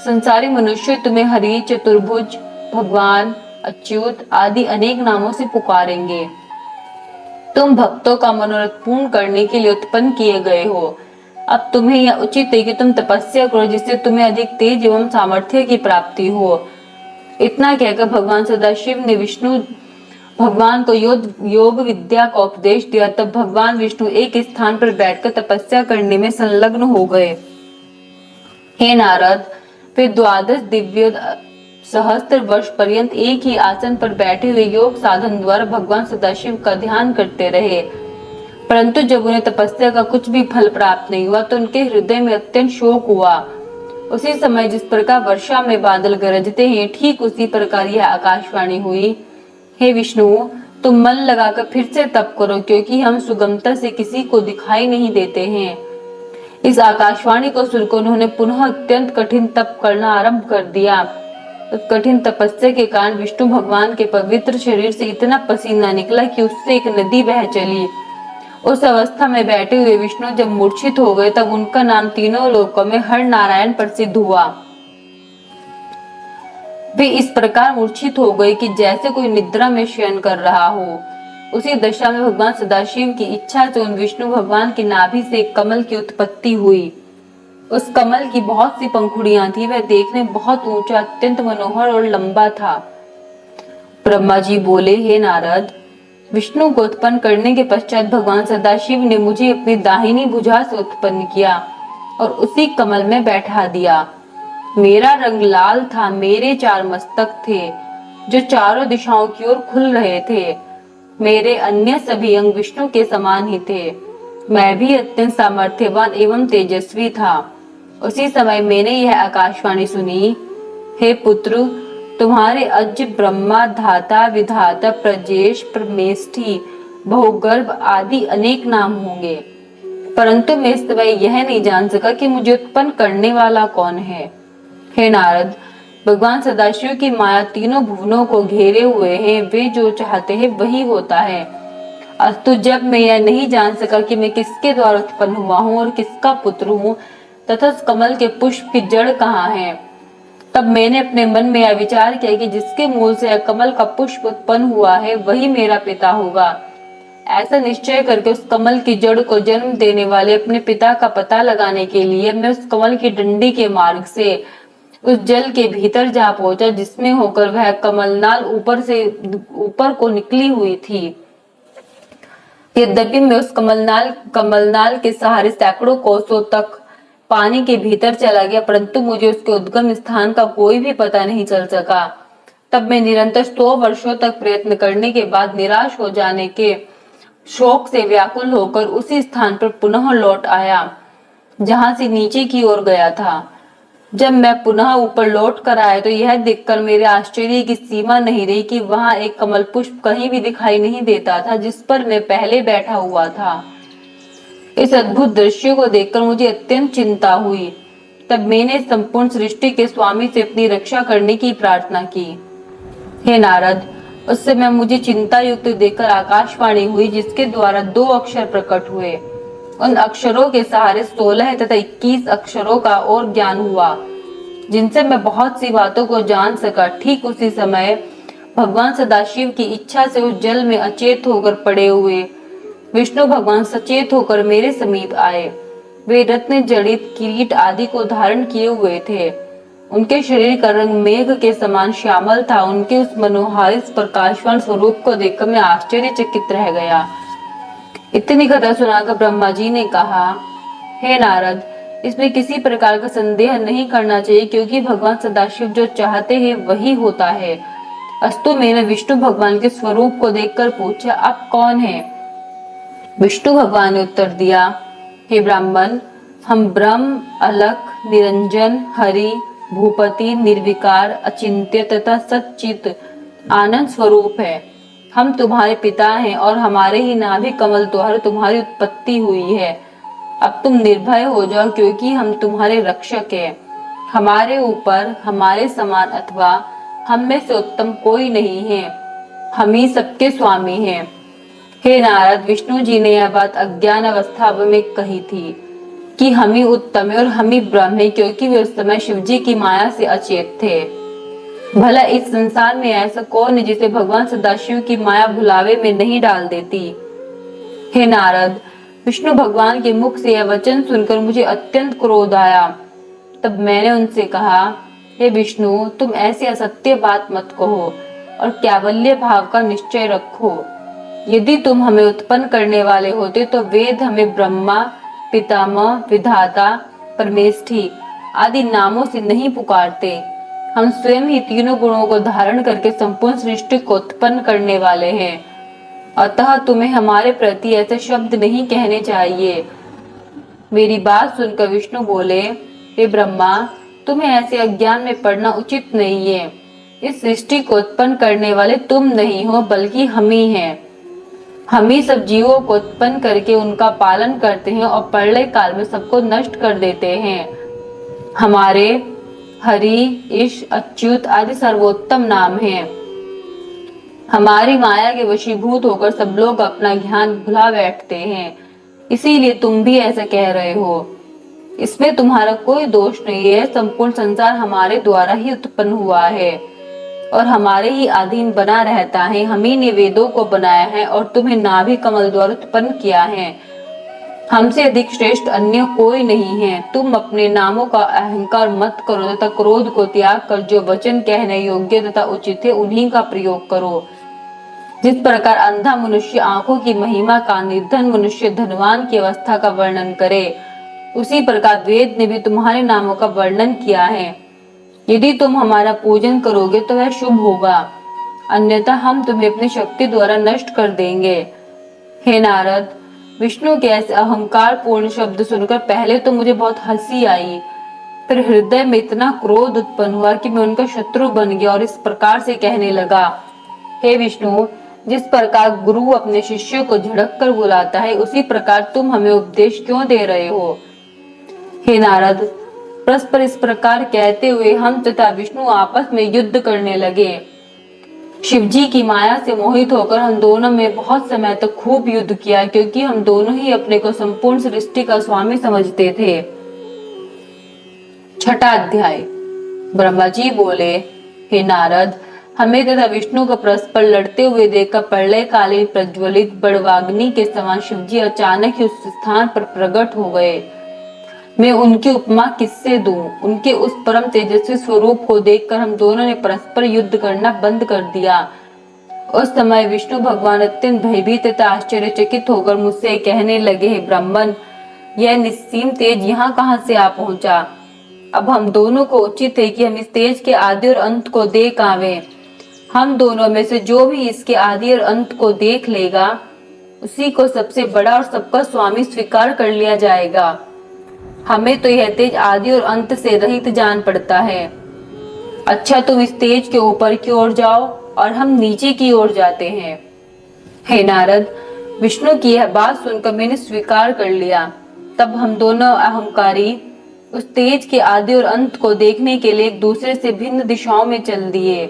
संसारी मनुष्य तुम्हें हरि, चतुर्भुज, भगवान, अच्युत आदि अनेक नामों से पुकारेंगे। तुम भक्तों का मनोरथ पूर्ण करने के लिए उत्पन्न किए गए हो। अब तुम्हें यह उचित है कि तुम तपस्या करो जिससे तुम्हें अधिक तेज एवं सामर्थ्य की प्राप्ति हो। इतना कहकर भगवान सदाशिव ने विष्णु भगवान को योग विद्या का उपदेश दिया। तब भगवान विष्णु एक स्थान पर बैठकर तपस्या करने में संलग्न हो गए। हे नारद, वे 12 दिव्य सहस्त्र वर्ष पर्यंत एक ही आसन पर बैठे हुए योग साधन द्वारा भगवान सदाशिव का ध्यान करते रहे। परंतु जब उन्हें तपस्या का कुछ भी फल प्राप्त नहीं हुआ तो उनके हृदय में अत्यंत शोक हुआ। उसी समय जिस प्रकार वर्षा में बादल गरजते हैं, ठीक उसी प्रकार यह आकाशवाणी हुई, हे विष्णु, तुम मन लगाकर फिर से तप करो, क्योंकि हम सुगमता से किसी को दिखाई नहीं देते हैं। इस आकाशवाणी को सुनकर उन्होंने पुनः अत्यंत कठिन तप करना आरंभ कर दिया। उस कठिन तपस्या के कारण विष्णु भगवान के पवित्र शरीर से इतना पसीना निकला कि उससे एक नदी बह चली। उस अवस्था में बैठे हुए विष्णु जब मूर्छित हो गए तब उनका नाम तीनों लोकों में हर नारायण प्रसिद्ध हुआ। वे इस प्रकार मूर्छित हो गए कि जैसे कोई निद्रा में शयन कर रहा हो। उसी दशा में भगवान सदाशिव की इच्छा से उन विष्णु भगवान की नाभि से एक कमल की उत्पत्ति हुई। उस कमल की बहुत सी पंखुड़ियां थी। वह देखने बहुत ऊंचा, अत्यंत मनोहर और लंबा था। ब्रह्मा जी बोले, हे नारद, विष्णु को उत्पन्न करने के पश्चात भगवान सदाशिव ने मुझे अपनी दाहिनी भुजा से उत्पन्न किया और उसी कमल में बैठा दिया। मेरा रंग लाल था। मेरे 4 मस्तक थे जो चारों दिशाओं की ओर खुल रहे थे। मेरे अन्य सभी अंग विष्णु के समान ही थे। मैं भी अत्यंत सामर्थ्यवान एवं तेजस्वी था। उसी समय मैंने यह आकाशवाणी सुनी, हे पुत्र, तुम्हारे अज ब्रह्मा, धाता, विधाता, प्रजेश, परमेष्ठी, बहुगर्भ आदि अनेक नाम होंगे, परंतु मैं इस समय यह नहीं जान सका कि मुझे उत्पन्न करने वाला कौन है। हे नारद, भगवान सदाशिव की माया तीनों भुवनों को घेरे हुए है। वे जो चाहते हैं वही होता है। अस्तु, जब मैं यह नहीं जान सका कि मैं किसके द्वारा उत्पन्न हुआ हूँ और किसका पुत्र हूँ तथा उस कमल के पुष्प की जड़ कहाँ है, तब मैंने अपने मन में यह विचार किया कि जिसके मूल से यह कमल का पुष्प उत्पन्न हुआ है वही मेरा पिता होगा। ऐसा निश्चय करके उस कमल की जड़ को जन्म देने वाले अपने पिता का पता लगाने के लिए मैं उस कमल की डंडी के मार्ग से उस जल के भीतर जा पहुंचा जिसमें होकर वह कमलनाल ऊपर को निकली हुई थी। यद्यपि मैं उस कमलनाल के सहारे सैकड़ों कोसों तक पानी के भीतर चला गया, परंतु मुझे उसके उद्गम स्थान का कोई भी पता नहीं चल सका। तब मैं निरंतर 100 वर्षों तक प्रयत्न करने के बाद निराश हो जाने के शोक से व्याकुल होकर उसी स्थान पर पुनः लौट आया जहां से नीचे की ओर गया था। जब मैं पुनः ऊपर लौट कर आया तो यह देखकर मेरे आश्चर्य की सीमा नहीं रही कि वहां एक कमल पुष्प कहीं भी दिखाई नहीं देता था जिस पर मैं पहले बैठा हुआ था। इस अद्भुत दृश्य को देखकर मुझे अत्यंत चिंता हुई। तब मैंने संपूर्ण सृष्टि के स्वामी से अपनी रक्षा करने की प्रार्थना की। हे नारद, उस समय मुझे चिंता युक्त देखकर आकाशवाणी हुई जिसके द्वारा 2 अक्षर प्रकट हुए, उन अक्षरों के सहारे 16 तथा 21 अक्षरों का और ज्ञान हुआ, जिनसे मैं बहुत सी बातों को जान सका। ठीक उसी समय भगवान सदाशिव की इच्छा से उस जल में अचेत होकर पड़े हुए विष्णु भगवान सचेत होकर मेरे समीप आए। वे रत्न जड़ित किरीट आदि को धारण किए हुए थे। उनके शरीर का रंग मेघ के समान श्यामल था। उनके उस मनोहारित प्रकाशवान स्वरूप को देखकर मैं आश्चर्यचकित रह गया। इतनी कथा सुनाकर ब्रह्मा जी ने कहा, हे नारद, इसमें किसी प्रकार का संदेह नहीं करना चाहिए, क्योंकि भगवान सदाशिव जो चाहते हैं वही होता है। अस्तु, मैंने विष्णु भगवान के स्वरूप को देखकर पूछा, आप कौन हैं? विष्णु भगवान ने उत्तर दिया, हे ब्राह्मण, हम ब्रह्म, अलख, निरंजन, हरि, भूपति, निर्विकार, अचिंत्य तथा सच्चित आनंद स्वरूप है। हम तुम्हारे पिता हैं और हमारे ही नाभि कमल द्वारा तुम्हारी उत्पत्ति हुई है। अब तुम निर्भय हो जाओ, क्योंकि हम तुम्हारे रक्षक हैं। हमारे ऊपर हमारे समान अथवा हम में से उत्तम कोई नहीं है। हम ही सबके स्वामी हैं। हे नारद, विष्णु जी ने यह बात अज्ञान अवस्था में कही थी कि हम ही उत्तम है और हम ही ब्रह्म है, क्योंकि वे उस समय शिव जी की माया से अचेत थे। भला इस संसार में ऐसा कौन है जिसे भगवान सदाशिव की माया भुलावे में नहीं डाल देती? हे नारद, विष्णु भगवान के मुख से यह वचन सुनकर मुझे अत्यंत क्रोध आया। तब मैंने उनसे कहा, हे विष्णु, तुम ऐसी असत्य बात मत कहो और कैवल्य भाव का निश्चय रखो। यदि तुम हमें उत्पन्न करने वाले होते तो वेद हमें ब्रह्मा, पितामह, विधाता, परमेष्ठी आदि नामों से नहीं पुकारते। हम स्वयं ही तीनों गुणों को धारण करके संपूर्ण सृष्टि को उत्पन्न करने वाले हैं। अतः तुम्हें हमारे प्रति ऐसे शब्द नहीं कहने चाहिए। मेरी बात सुनकर विष्णु बोले, हे ब्रह्मा, तुम्हें ऐसे अज्ञान में पड़ना उचित नहीं है। इस सृष्टि को उत्पन्न करने वाले तुम नहीं हो, बल्कि हम ही हैं। हम ही सब जीवों को उत्पन्न करके उनका पालन करते हैं और प्रलय काल में सबको नष्ट कर देते हैं। हमारे हरि, ईश, अच्युत आदि सर्वोत्तम नाम हैं। हमारी माया के वशीभूत होकर सब लोग अपना ज्ञान भुला बैठते हैं। इसीलिए तुम भी ऐसा कह रहे हो। इसमें तुम्हारा कोई दोष नहीं है। संपूर्ण संसार हमारे द्वारा ही उत्पन्न हुआ है और हमारे ही अधीन बना रहता है। हम ही ने वेदों को बनाया है और तुम्हें नाभि कमल द्वारा उत्पन्न किया है। हमसे अधिक श्रेष्ठ अन्य कोई नहीं है। तुम अपने नामों का अहंकार मत करो तथा क्रोध को त्याग कर जो वचन कहने योग्य तथा उचित है उन्हीं का प्रयोग करो। जिस प्रकार अंधा मनुष्य आंखों की महिमा का, निर्धन मनुष्य धनवान की अवस्था का वर्णन करे, उसी प्रकार वेद ने भी तुम्हारे नामों का वर्णन किया है। यदि तुम हमारा पूजन करोगे तो वह शुभ होगा, अन्यथा हम तुम्हें अपनी शक्ति द्वारा नष्ट कर देंगे। हे नारद, विष्णु के ऐसे अहंकार पूर्ण शब्द सुनकर पहले तो मुझे बहुत हंसी आई, फिर हृदय में इतना क्रोध उत्पन्न हुआ कि मैं उनका शत्रु बन गया और इस प्रकार से कहने लगा, हे विष्णु, जिस प्रकार गुरु अपने शिष्य को झिड़क कर बुलाता है, उसी प्रकार तुम हमें उपदेश क्यों दे रहे हो? हे नारद, परस्पर इस प्रकार कहते हुए हम तथा विष्णु आपस में युद्ध करने लगे। शिवजी की माया से मोहित होकर हम दोनों में बहुत समय तक खूब युद्ध किया, क्योंकि हम दोनों ही अपने को संपूर्ण सृष्टि का स्वामी समझते थे। छठा अध्याय। ब्रह्मा जी बोले, हे नारद, हमें तथा विष्णु को परस्पर लड़ते हुए देखकर प्रलय कालीन प्रज्वलित बड़वाग्नि के समान शिवजी अचानक ही उस स्थान पर प्रकट हो गए। मैं उनकी उपमा किससे दूं? उनके उस परम तेजस्वी स्वरूप को देखकर हम दोनों ने परस्पर युद्ध करना बंद कर दिया। उस समय विष्णु भगवान अत्यंत भयभीत तथा आश्चर्यचकित होकर मुझसे कहने लगे, हे ब्राह्मण, यह निस्सीम तेज यहाँ कहाँ से आ पहुंचा? अब हम दोनों को उचित है कि हम इस तेज के आदि और अंत को देख आवे। हम दोनों में से जो भी इसके आदि और अंत को देख लेगा, उसी को सबसे बड़ा और सबका स्वामी स्वीकार कर लिया जाएगा। हमें तो यह तेज आदि और अंत से रहित जान पड़ता है। अच्छा, तुम इस तेज के ऊपर की ओर जाओ और हम नीचे की ओर जाते हैं। हे नारद, विष्णु की यह बात सुनकर मैंने स्वीकार कर लिया। तब हम दोनों अहंकारी उस तेज के आदि और अंत को देखने के लिए एक दूसरे से भिन्न दिशाओं में चल दिए।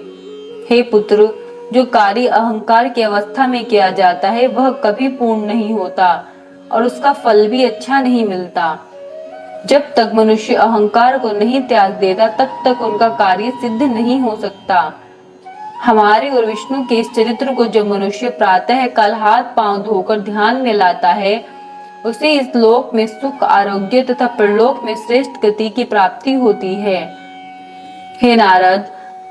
हे पुत्र, जो कार्य अहंकार की अवस्था में किया जाता है वह कभी पूर्ण नहीं होता और उसका फल भी अच्छा नहीं मिलता। जब तक मनुष्य अहंकार को नहीं त्याग देता तब तक उनका कार्य सिद्ध नहीं हो सकता। हमारे और विष्णु के इस चरित्र को जब मनुष्य प्रातः काल हाथ पांव धोकर ध्यान में लाता है, उसे इस लोक में सुख, आरोग्य तथा परलोक में श्रेष्ठ गति की प्राप्ति होती है। हे नारद,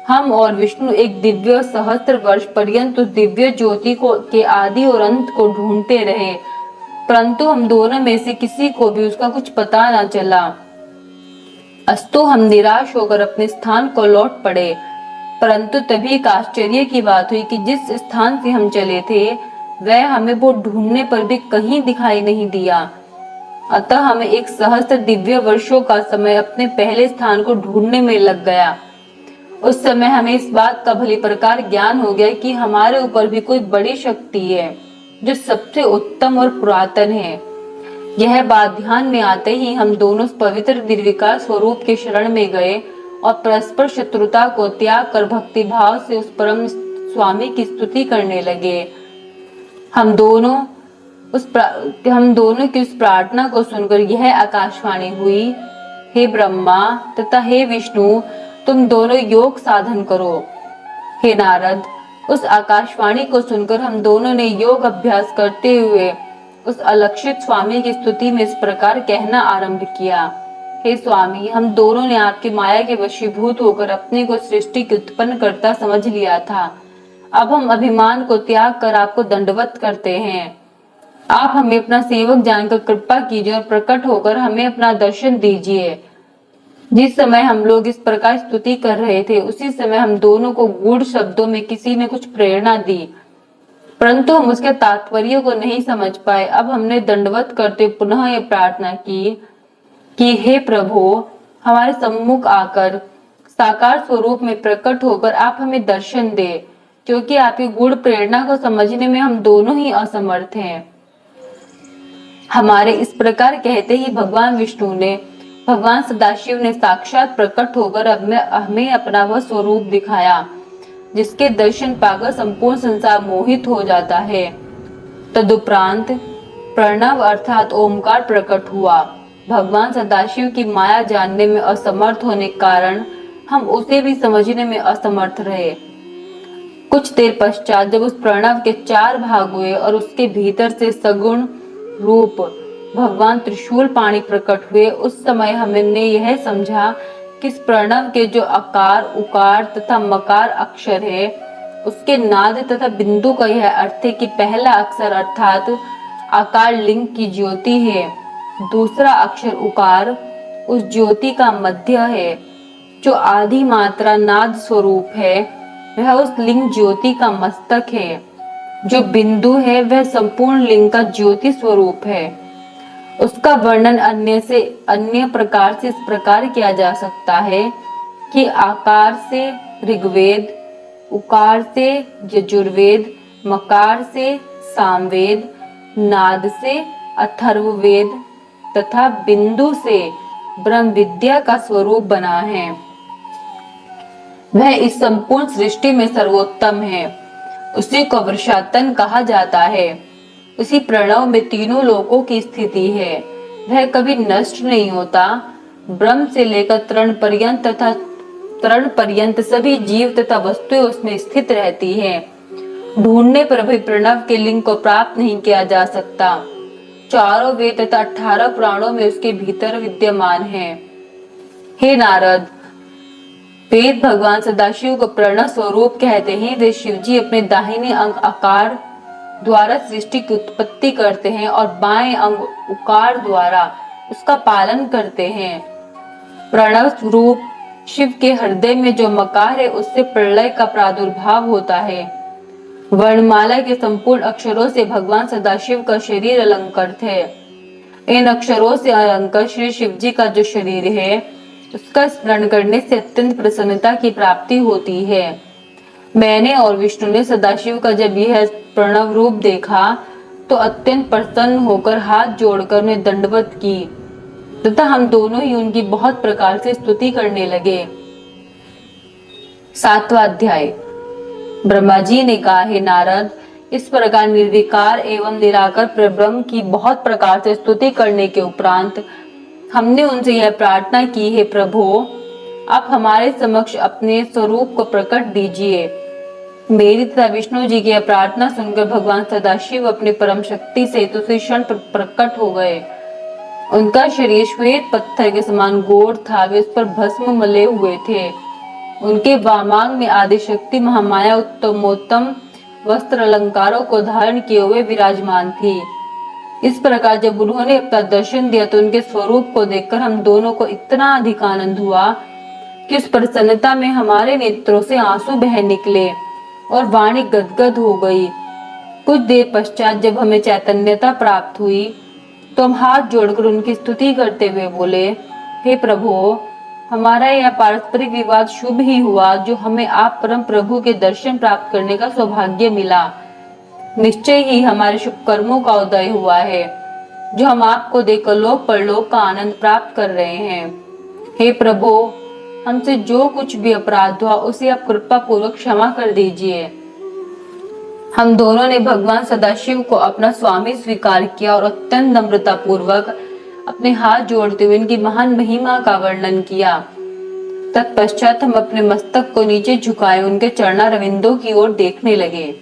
हम और विष्णु एक दिव्य सहस्त्र वर्ष पर्यंत उस दिव्य ज्योति को के आदि और अंत को ढूंढते रहे, परंतु हम दोनों में से किसी को भी उसका कुछ पता न चला। अस्तु हम निराश होकर अपने स्थान को लौट पड़े, परंतु तभी एक आश्चर्य की बात हुई कि जिस स्थान से हम चले थे वह हमें वो ढूंढने पर भी कहीं दिखाई नहीं दिया। अतः हमें एक सहस्त्र दिव्य वर्षों का समय अपने पहले स्थान को ढूंढने में लग गया। उस समय हमें इस बात का भली प्रकार ज्ञान हो गया कि हमारे ऊपर भी कोई बड़ी शक्ति है जो सबसे उत्तम और पुरातन है। यह बात ध्यान में आते ही हम दोनों उस पवित्र निर्विकार स्वरूप के शरण में गए और परस्पर शत्रुता को त्याग कर भक्ति भाव से उस परम स्वामी की स्तुति करने लगे। हम दोनों की उस प्रार्थना को सुनकर यह आकाशवाणी हुई, हे ब्रह्मा तथा हे विष्णु, तुम दोनों योग साधन करो। हे नारद, उस आकाशवाणी को सुनकर हम दोनों ने योग अभ्यास करते हुए उस अलक्षित स्वामी की स्तुति में इस प्रकार कहना आरंभ किया, हे स्वामी, हम दोनों ने आपकी माया के वशीभूत होकर अपने को सृष्टि की उत्पन्न करता समझ लिया था। अब हम अभिमान को त्याग कर आपको दंडवत करते हैं। आप हमें अपना सेवक जानकर कृपा कीजिए और प्रकट होकर हमें अपना दर्शन दीजिए। जिस समय हम लोग इस प्रकार स्तुति कर रहे थे उसी समय हम दोनों को गूढ़ शब्दों में किसी ने कुछ प्रेरणा दी, परंतु हम उसके तात्पर्य को नहीं समझ पाए। अब हमने दंडवत करते पुनः यह प्रार्थना की कि हे प्रभु, हमारे सम्मुख आकर साकार स्वरूप में प्रकट होकर आप हमें दर्शन दे, क्योंकि आपकी गूढ़ प्रेरणा को समझने में हम दोनों ही असमर्थ हैं। हमारे इस प्रकार कहते ही भगवान सदाशिव ने साक्षात प्रकट होकर हमें अपना वह स्वरूप दिखाया जिसके दर्शन पाकर संपूर्ण संसार मोहित हो जाता है। तदुपरांत प्रणव अर्थात ओमकार प्रकट हुआ। भगवान सदाशिव की माया जानने में असमर्थ होने के कारण हम उसे भी समझने में असमर्थ रहे। कुछ देर पश्चात जब उस प्रणव के 4 भाग हुए और उसके भीतर से सगुण रूप भगवान त्रिशूल पाणी प्रकट हुए, उस समय हमने यह समझा कि इस प्रणव के जो अकार, उकार तथा मकार अक्षर है उसके नाद तथा बिंदु का यह अर्थ है कि पहला अक्षर अर्थात आकार लिंग की ज्योति है, दूसरा अक्षर उकार उस ज्योति का मध्य है, जो आधी मात्रा नाद स्वरूप है वह उस लिंग ज्योति का मस्तक है, जो बिंदु है वह संपूर्ण लिंग का ज्योति स्वरूप है। उसका वर्णन अन्य प्रकार से इस प्रकार किया जा सकता है कि आकार से ऋग्वेद, उकार से यजुर्वेद, मकार से सामवेद, नाद से अथर्ववेद तथा बिंदु से ब्रह्म विद्या का स्वरूप बना है। वह इस संपूर्ण सृष्टि में सर्वोत्तम है, उसी को वृषातन कहा जाता है। उसी प्रणव में तीनों लोकों की स्थिति है, वह कभी नष्ट नहीं होता। ब्रह्म से लेकर तरण पर्यंत सभी जीव तथा वस्तुएं उसमें स्थित रहती हैं। ढूंढने पर भी प्रणव के लिंग को प्राप्त नहीं किया जा सकता। चारों वेद तथा 18 पुराणों में उसके भीतर विद्यमान है। हे नारद, वेद भगवान सदाशिव को प्रणव स्वरूप कहते हैं। वे शिव जी अपने दाहिने अंग आकार द्वारा सृष्टि की उत्पत्ति करते हैं और बाएं अंग उकार द्वारा उसका पालन करते हैं। प्रणव स्वरूप शिव के हृदय में जो मकार है उससे प्रलय का प्रादुर्भाव होता है। वर्णमाला के संपूर्ण अक्षरों से भगवान सदाशिव का शरीर अलंकृत है। इन अक्षरों से अलंकृत श्री शिव जी का जो शरीर है उसका स्मरण करने से अत्यंत प्रसन्नता की प्राप्ति होती है। मैंने और विष्णु ने सदाशिव का जब यह प्रणव रूप देखा तो अत्यंत प्रसन्न होकर हाथ जोड़कर उन्हें दंडवत की तथा हम दोनों ही उनकी बहुत प्रकार से स्तुति करने लगे। 7वां अध्याय। ब्रह्मा जी ने कहा, हे नारद, इस प्रकार निर्विकार एवं निराकार परब्रह्म की बहुत प्रकार से स्तुति करने के उपरांत हमने उनसे यह प्रार्थना की, हे प्रभु, आप हमारे समक्ष अपने स्वरूप को प्रकट दीजिए। मेरी तथा विष्णु जी की यह प्रार्थना सुनकर भगवान सदाशिव अपनी परम शक्ति से उसी क्षण प्रकट हो गए। उनका शरीर श्वेत पत्थर के समान गोर था, वे उस पर भस्म मले हुए थे। उनके वामांग में आदि शक्ति महामाया उत्तमोत्तम वस्त्र अलंकारों को धारण किए हुए विराजमान थी। इस प्रकार जब उन्होंने अपना दर्शन दिया तो उनके स्वरूप को देखकर हम दोनों को इतना अधिक आनंद हुआ कि उस प्रसन्नता में हमारे नेत्रों से आंसू बह निकले और वाणी गदगद हो गई। कुछ देर पश्चात जब हमें चैतन्यता प्राप्त हुई तो हम हाथ जोड़कर उनकी स्तुति करते हुए बोले, हे प्रभु, हमारा यह पारस्परिक विवाद शुभ ही हुआ जो हमें आप परम प्रभु के दर्शन प्राप्त करने का सौभाग्य मिला। निश्चय ही हमारे शुभ कर्मों का उदय हुआ है जो हम आपको देखकर लोक परलोक का आनंद प्राप्त कर रहे हैं। हे प्रभु, हमसे जो कुछ भी अपराध हुआ उसे आप कृपा पूर्वक क्षमा कर दीजिए। हम दोनों ने भगवान सदाशिव को अपना स्वामी स्वीकार किया और अत्यंत नम्रता पूर्वक अपने हाथ जोड़ते हुए इनकी महान महिमा का वर्णन किया। तत्पश्चात हम अपने मस्तक को नीचे झुकाए उनके चरणारविंदों की ओर देखने लगे।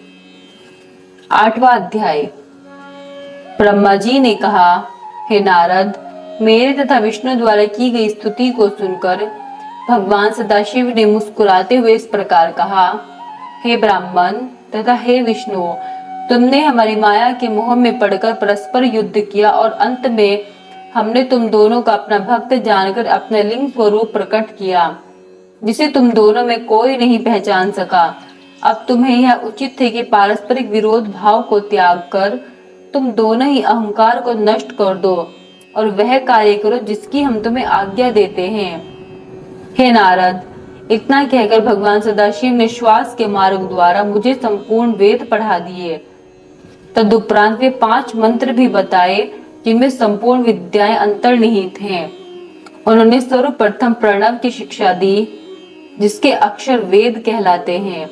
8वां अध्याय। ब्रह्मा जी ने कहा, हे नारद, मेरे तथा विष्णु द्वारा की गई स्तुति को सुनकर भगवान सदाशिव ने मुस्कुराते हुए इस प्रकार कहा, हे ब्राह्मण तथा हे विष्णु, तुमने हमारी माया के मोह में पड़कर परस्पर युद्ध किया और अंत में हमने तुम दोनों का अपना भक्त जानकर अपना लिंग स्वरूप प्रकट किया, जिसे तुम दोनों में कोई नहीं पहचान सका। अब तुम्हें यह उचित है कि पारस्परिक विरोध भाव को त्याग कर तुम दोनों ही अहंकार को नष्ट कर दो और वह कार्य करो जिसकी हम तुम्हें आज्ञा देते हैं। हे नारद, इतना कहकर भगवान सदाशिव ने श्वास के मार्ग द्वारा मुझे संपूर्ण वेद पढ़ा दिए। तदुपरांत वे 5 मंत्र भी बताए जिनमें संपूर्ण विद्याएं अंतर्निहित हैं। उन्होंने सर्वप्रथम प्रणव की शिक्षा दी जिसके अक्षर वेद कहलाते हैं।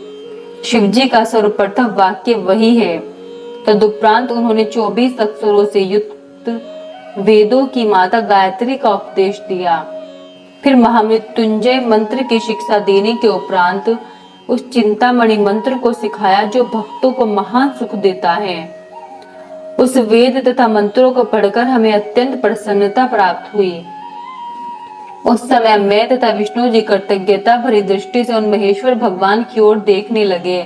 शिवजी का सर्वप्रथम वाक्य वही है। तदुपरांत उन्होंने 24 अक्षरों से युक्त वेदों की माता गायत्री का उपदेश दिया। फिर महामृत्युंजय मंत्र की शिक्षा देने के उपरांत उस चिंतामणि मंत्र को सिखाया जो भक्तों को महान सुख देता है। उस वेद तथा मंत्रों को पढ़कर हमें अत्यंत प्रसन्नता प्राप्त हुई। उस समय मैं तथा विष्णु जी कृतज्ञता भरी दृष्टि से उन महेश्वर भगवान की ओर देखने लगे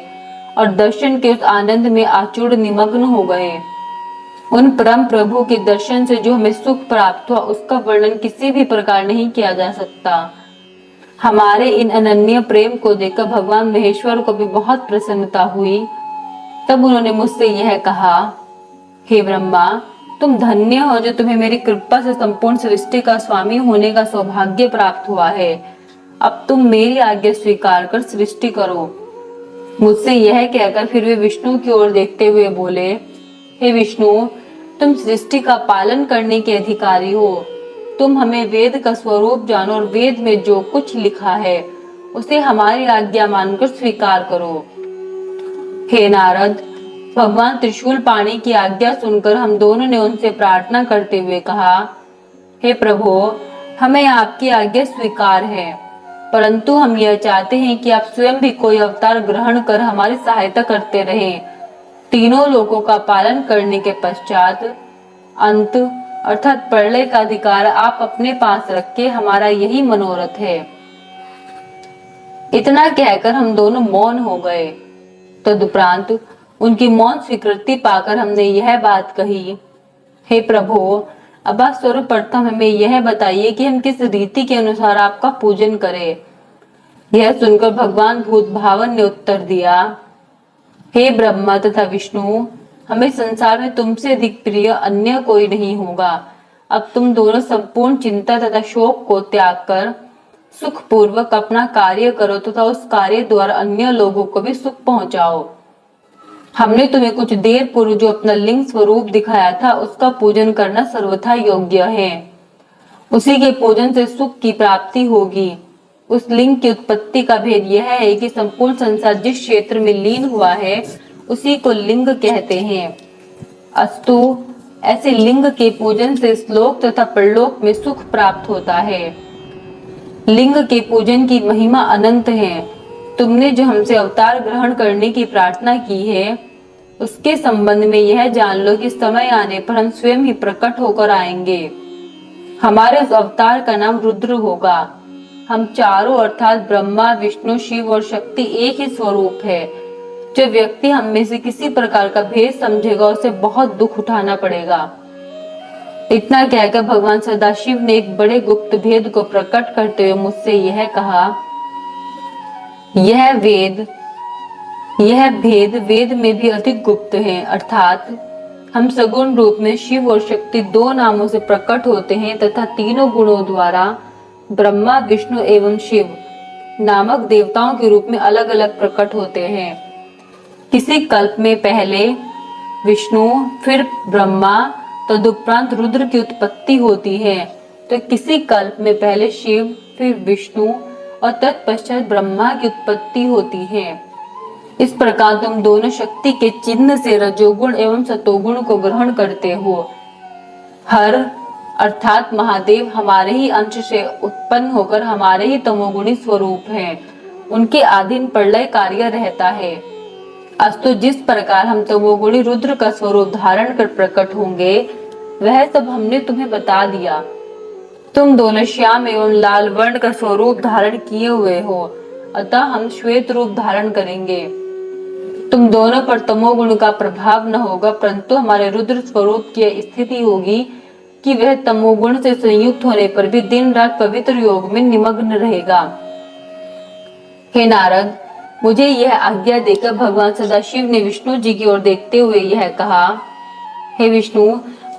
और दर्शन के उस आनंद में आचूड़ निमग्न हो गए। उन परम प्रभु के दर्शन से जो हमें सुख प्राप्त हुआ उसका वर्णन किसी भी प्रकार नहीं किया जा सकता। हमारे इन अनन्य प्रेम को देखकर भगवान महेश्वर को भी बहुत प्रसन्नता हुई। तब उन्होंने मुझसे यह कहा, हे ब्रह्मा, तुम धन्य हो जो तुम्हें मेरी कृपा से संपूर्ण सृष्टि का स्वामी होने का सौभाग्य प्राप्त हुआ है। अब तुम मेरी आज्ञा स्वीकार कर सृष्टि करो। मुझसे यह कहकर फिर वे विष्णु की ओर देखते हुए बोले, हे विष्णु, तुम सृष्टि का पालन करने के अधिकारी हो। तुम हमें वेद का स्वरूप जानो और वेद में जो कुछ लिखा है उसे हमारी आज्ञा मानकर स्वीकार करो। हे नारद, भगवान त्रिशूल पाणी की आज्ञा सुनकर हम दोनों ने उनसे प्रार्थना करते हुए कहा, हे प्रभु, हमें आपकी आज्ञा स्वीकार है, परंतु हम यह चाहते हैं कि आप स्वयं भी कोई अवतार ग्रहण कर हमारी सहायता करते रहें। तीनों लोकों का पालन करने के पश्चात अंत अर्थात प्रलय का अधिकार आप अपने पास रखे, हमारा यही मनोरथ है। इतना कहकर हम दोनों मौन हो गए। तदुपरांत उनकी मौन स्वीकृति पाकर हमने यह बात कही, हे प्रभु, अब आप सर्वप्रथम हमें यह बताइए कि हम किस रीति के अनुसार आपका पूजन करें। यह सुनकर भगवान भूत भावन ने उत्तर दिया, हे ब्रह्मा तथा विष्णु, हमें संसार में तुमसे अधिक प्रिय अन्य कोई नहीं होगा। अब तुम दोनों संपूर्ण चिंता तथा शोक को त्याग कर सुख पूर्वक अपना कार्य करो तथा उस कार्य द्वारा अन्य लोगों को भी सुख पहुंचाओ। हमने तुम्हें कुछ देर पूर्व जो अपना लिंग स्वरूप दिखाया था उसका पूजन करना सर्वथा योग्य है। उसी के पूजन से सुख की प्राप्ति होगी। उस लिंग की उत्पत्ति का भेद यह है कि संपूर्ण संसार जिस क्षेत्र में लीन हुआ है उसी को लिंग कहते हैं। अस्तु, ऐसे लिंग के पूजन से श्लोक तथा परलोक में सुख प्राप्त होता है। लिंग के पूजन की महिमा अनंत है। तुमने जो हमसे अवतार ग्रहण करने की प्रार्थना की है, उसके संबंध में यह जान लो कि समय आने पर हम स्वयं ही प्रकट होकर आएंगे। हमारे उस अवतार का नाम रुद्र होगा। हम चारों अर्थात ब्रह्मा, विष्णु, शिव और शक्ति एक ही स्वरूप है। जो व्यक्ति हम में से किसी प्रकार का भेद समझेगा, उसे बहुत दुख उठाना पड़ेगा। इतना कहकर भगवान सदाशिव ने एक बड़े गुप्त भेद को प्रकट करते हुए मुझसे यह कहा, यह भेद वेद में भी अधिक गुप्त है, अर्थात हम सगुण रूप में शिव और शक्ति दो नामों से प्रकट होते हैं तथा तीनों गुणों द्वारा ब्रह्मा, विष्णु एवं शिव नामक देवताओं के रूप में अलग अलग प्रकट होते हैं। किसी कल्प में पहले विष्णु, फिर ब्रह्मा, तदुपरांत रुद्र की उत्पत्ति होती है, तो किसी कल्प में पहले शिव, फिर विष्णु और तत्पश्चात ब्रह्मा की उत्पत्ति होती है। इस प्रकार तुम दोनों शक्ति के चिन्ह से रजोगुण एवं सतोगुण को ग्रहण करते हो। हर अर्थात महादेव हमारे ही अंश से उत्पन्न होकर हमारे ही तमोगुणी स्वरूप हैं। उनके अधीन प्रलय कार्य रहता है। अस्तु, जिस प्रकार हम तमोगुणी रुद्र का स्वरूप धारण कर प्रकट होंगे, वह सब हमने तुम्हें बता दिया। तुम दोनों श्याम एवं लाल वर्ण का स्वरूप धारण किए हुए हो, अतः हम श्वेत रूप धारण करेंगे। तुम दोनों पर तमोगुण का प्रभाव न होगा, परंतु हमारे रुद्र स्वरूप की स्थिति होगी कि वह तमोगुण से संयुक्त होने पर भी दिन रात पवित्र योग में निमग्न रहेगा। हे नारद, मुझे यह आज्ञा देकर भगवान सदाशिव ने विष्णु जी की ओर देखते हुए यह कहा, हे विष्णु,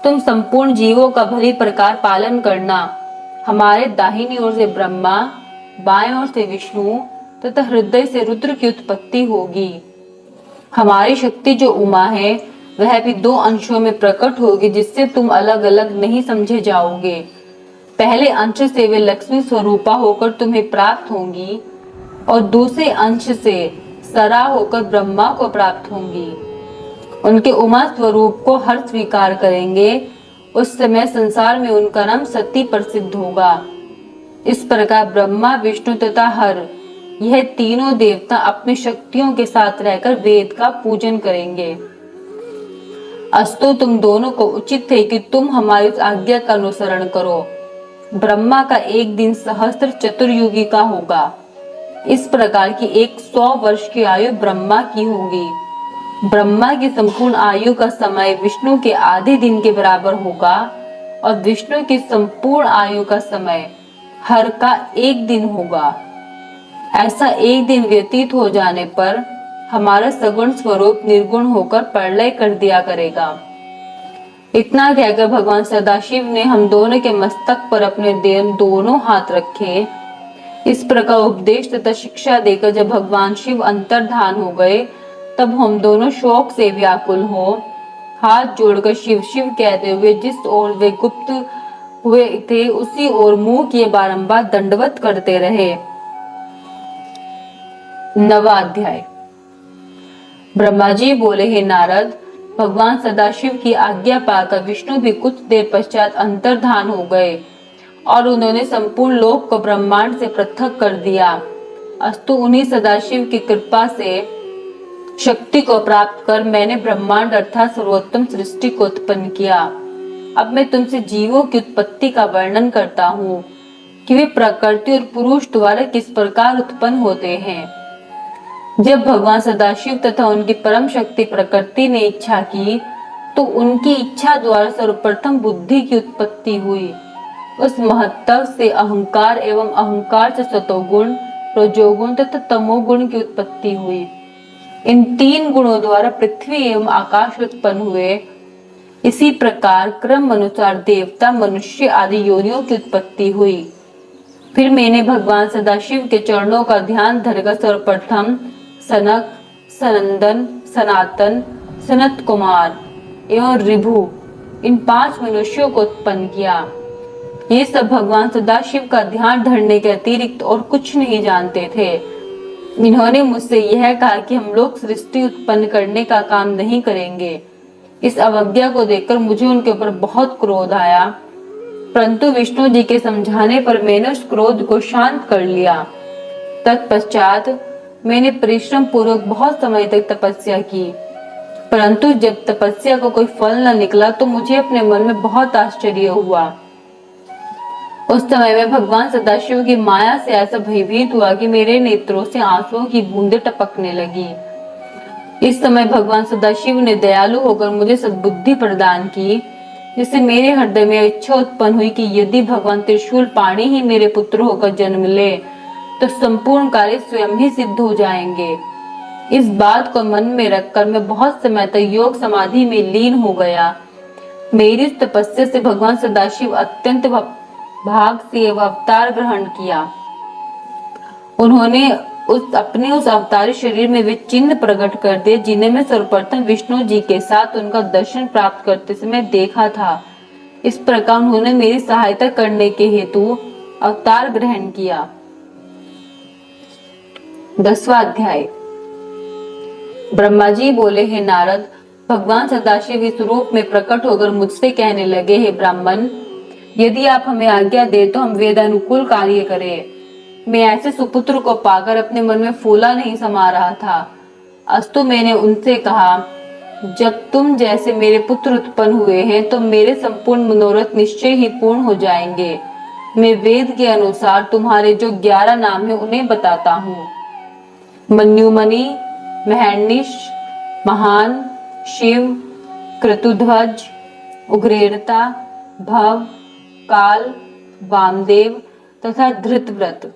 तुम संपूर्ण जीवों का भली प्रकार पालन करना। हमारे दाहिनी ओर से ब्रह्मा, बाएं ओर से विष्णु तथा हृदय से रुद्र की उत्पत्ति होगी। हमारी शक्ति जो उमा है, वह भी दो अंशों में प्रकट होगी, जिससे तुम अलग अलग नहीं समझे जाओगे। पहले अंश से वे लक्ष्मी स्वरूपा होकर तुम्हें प्राप्त होंगी और दूसरे अंश से सरा होकर ब्रह्मा को प्राप्त होंगी। उनके उमा स्वरूप को हर स्वीकार करेंगे, उस समय संसार में उनका नाम सती प्रसिद्ध होगा। इस प्रकार ब्रह्मा, विष्णु तथा हर, यह तीनों देवता अपनी शक्तियों के साथ रहकर वेद का पूजन करेंगे। अस्तु, तुम दोनों को उचित है कि तुम हमारी आज्ञा का अनुसरण करो। ब्रह्मा का एक दिन सहस्त्र चतुर्युगी का होगा। इस प्रकार की 100 वर्ष की आयु ब्रह्मा की होगी। ब्रह्मा की संपूर्ण आयु का समय विष्णु के आधे दिन के बराबर होगा और विष्णु की संपूर्ण आयु का समय हर का एक दिन होगा। ऐसा एक दिन व्यतीत हो जाने पर हमारा सगुण स्वरूप निर्गुण होकर प्रलय कर दिया करेगा। इतना कहकर भगवान सदाशिव ने हम दोनों के मस्तक पर अपने दोनों हाथ रखे। इस प्रकार उपदेश तथा शिक्षा देकर जब भगवान शिव अंतर्धान हो गए, तब हम दोनों शोक से व्याकुल हो हाथ जोड़कर शिव शिव कहते हुए जिस ओर वे गुप्त हुए थे, उसी ओर मुंह किए बारंबार दंडवत करते रहे। 9वां अध्याय। ब्रह्मा जी बोले, हे नारद, भगवान सदाशिव की आज्ञा पाकर विष्णु भी कुछ देर पश्चात अंतर्धान हो गए और उन्होंने संपूर्ण लोक को ब्रह्मांड से पृथक कर दिया। अस्तु, उन्हीं सदाशिव की कृपा से शक्ति को प्राप्त कर मैंने ब्रह्मांड अर्थात सर्वोत्तम सृष्टि को उत्पन्न किया। अब मैं तुमसे जीवों की उत्पत्ति का वर्णन करता हूँ कि वे प्रकृति और पुरुष द्वारा किस प्रकार उत्पन्न होते हैं। जब भगवान सदाशिव तथा उनकी परम शक्ति प्रकृति ने इच्छा की, तो उनकी इच्छा द्वारा सर्वप्रथम बुद्धि की उत्पत्ति हुई। उस महत्व से अहंकार एवं अहंकार से सतोगुण, रजोगुण तथा तमोगुण की उत्पत्ति हुई। इन तीन गुणों द्वारा पृथ्वी एवं आकाश उत्पन्न हुए। इसी प्रकार क्रम अनुसार देवता, मनुष्य आदि योनियों की उत्पत्ति हुई। फिर मैंने भगवान सदाशिव के चरणों का ध्यान धरकर सर्वप्रथम सनक, सनंदन, सनातन, सनत कुमार एवं ऋभु, इन 5 मनुष्यों को उत्पन्न किया। ये सब भगवान सदाशिव का ध्यान धरने के अतिरिक्त और कुछ नहीं जानते थे। इन्होंने मुझसे यह कहा कि हम लोग सृष्टि उत्पन्न करने का काम नहीं करेंगे। इस अवज्ञा को देखकर मुझे उनके ऊपर बहुत क्रोध आया, परंतु विष्णु जी के समझाने पर मैंने उस क्रोध को शांत कर लिया। तत्पश्चात मैंने परिश्रम पूर्वक बहुत समय तक तपस्या की, परंतु जब तपस्या को कोई फल न निकला तो मुझे अपने मन में बहुत आश्चर्य हुआ। उस समय में भगवान सदाशिव की माया से ऐसा भयभीत हुआ कि मेरे नेत्रों से आंसुओं की बूंदें टपकने लगी। इस समय भगवान सदाशिव ने दयालु होकर मुझे सद्बुद्धि प्रदान की, जिससे मेरे हृदय में इच्छा उत्पन्न हुई कि यदि भगवान त्रिशूल पाणी ही मेरे पुत्र होकर जन्म ले तो संपूर्ण कार्य स्वयं ही सिद्ध हो जाएंगे। इस बात को मन में रखकर मैं बहुत समय तक योग समाधि में लीन हो गया। मेरी इस तपस्या से भगवान सदाशिव अत्यंत भाग से अवतार ग्रहण किया। उन्होंने अपने उस अवतारी शरीर में वे चिन्ह प्रकट कर दिए जिन्हें मैं सर्वप्रथम विष्णु जी के साथ उनका दर्शन प्राप्त करते समय देखा था। इस प्रकार उन्होंने मेरी सहायता करने के हेतु अवतार ग्रहण किया। 10वां अध्याय। ब्रह्मा जी बोले, हे नारद, भगवान सदाशिव इस रूप में प्रकट होकर मुझसे कहने लगे, हे ब्राह्मण, यदि आप हमें आज्ञा दे तो हम वेदानुकूल कार्य करें। मैं ऐसे सुपुत्र को पाकर अपने मन में फूला नहीं समा रहा था। अस्तु मैंने उनसे कहा, जब तुम जैसे मेरे पुत्र उत्पन्न हुए हैं तो मेरे संपूर्ण मनोरथ निश्चय ही पूर्ण हो जाएंगे। मैं वेद के अनुसार तुम्हारे जो 11 नाम है उन्हें बताता हूँ। मन्युमणि, महर्निश, महान, शिव, क्रतुध्वज, उग्रेरता, भव, काल, वामदेव तथा धृतव्रत।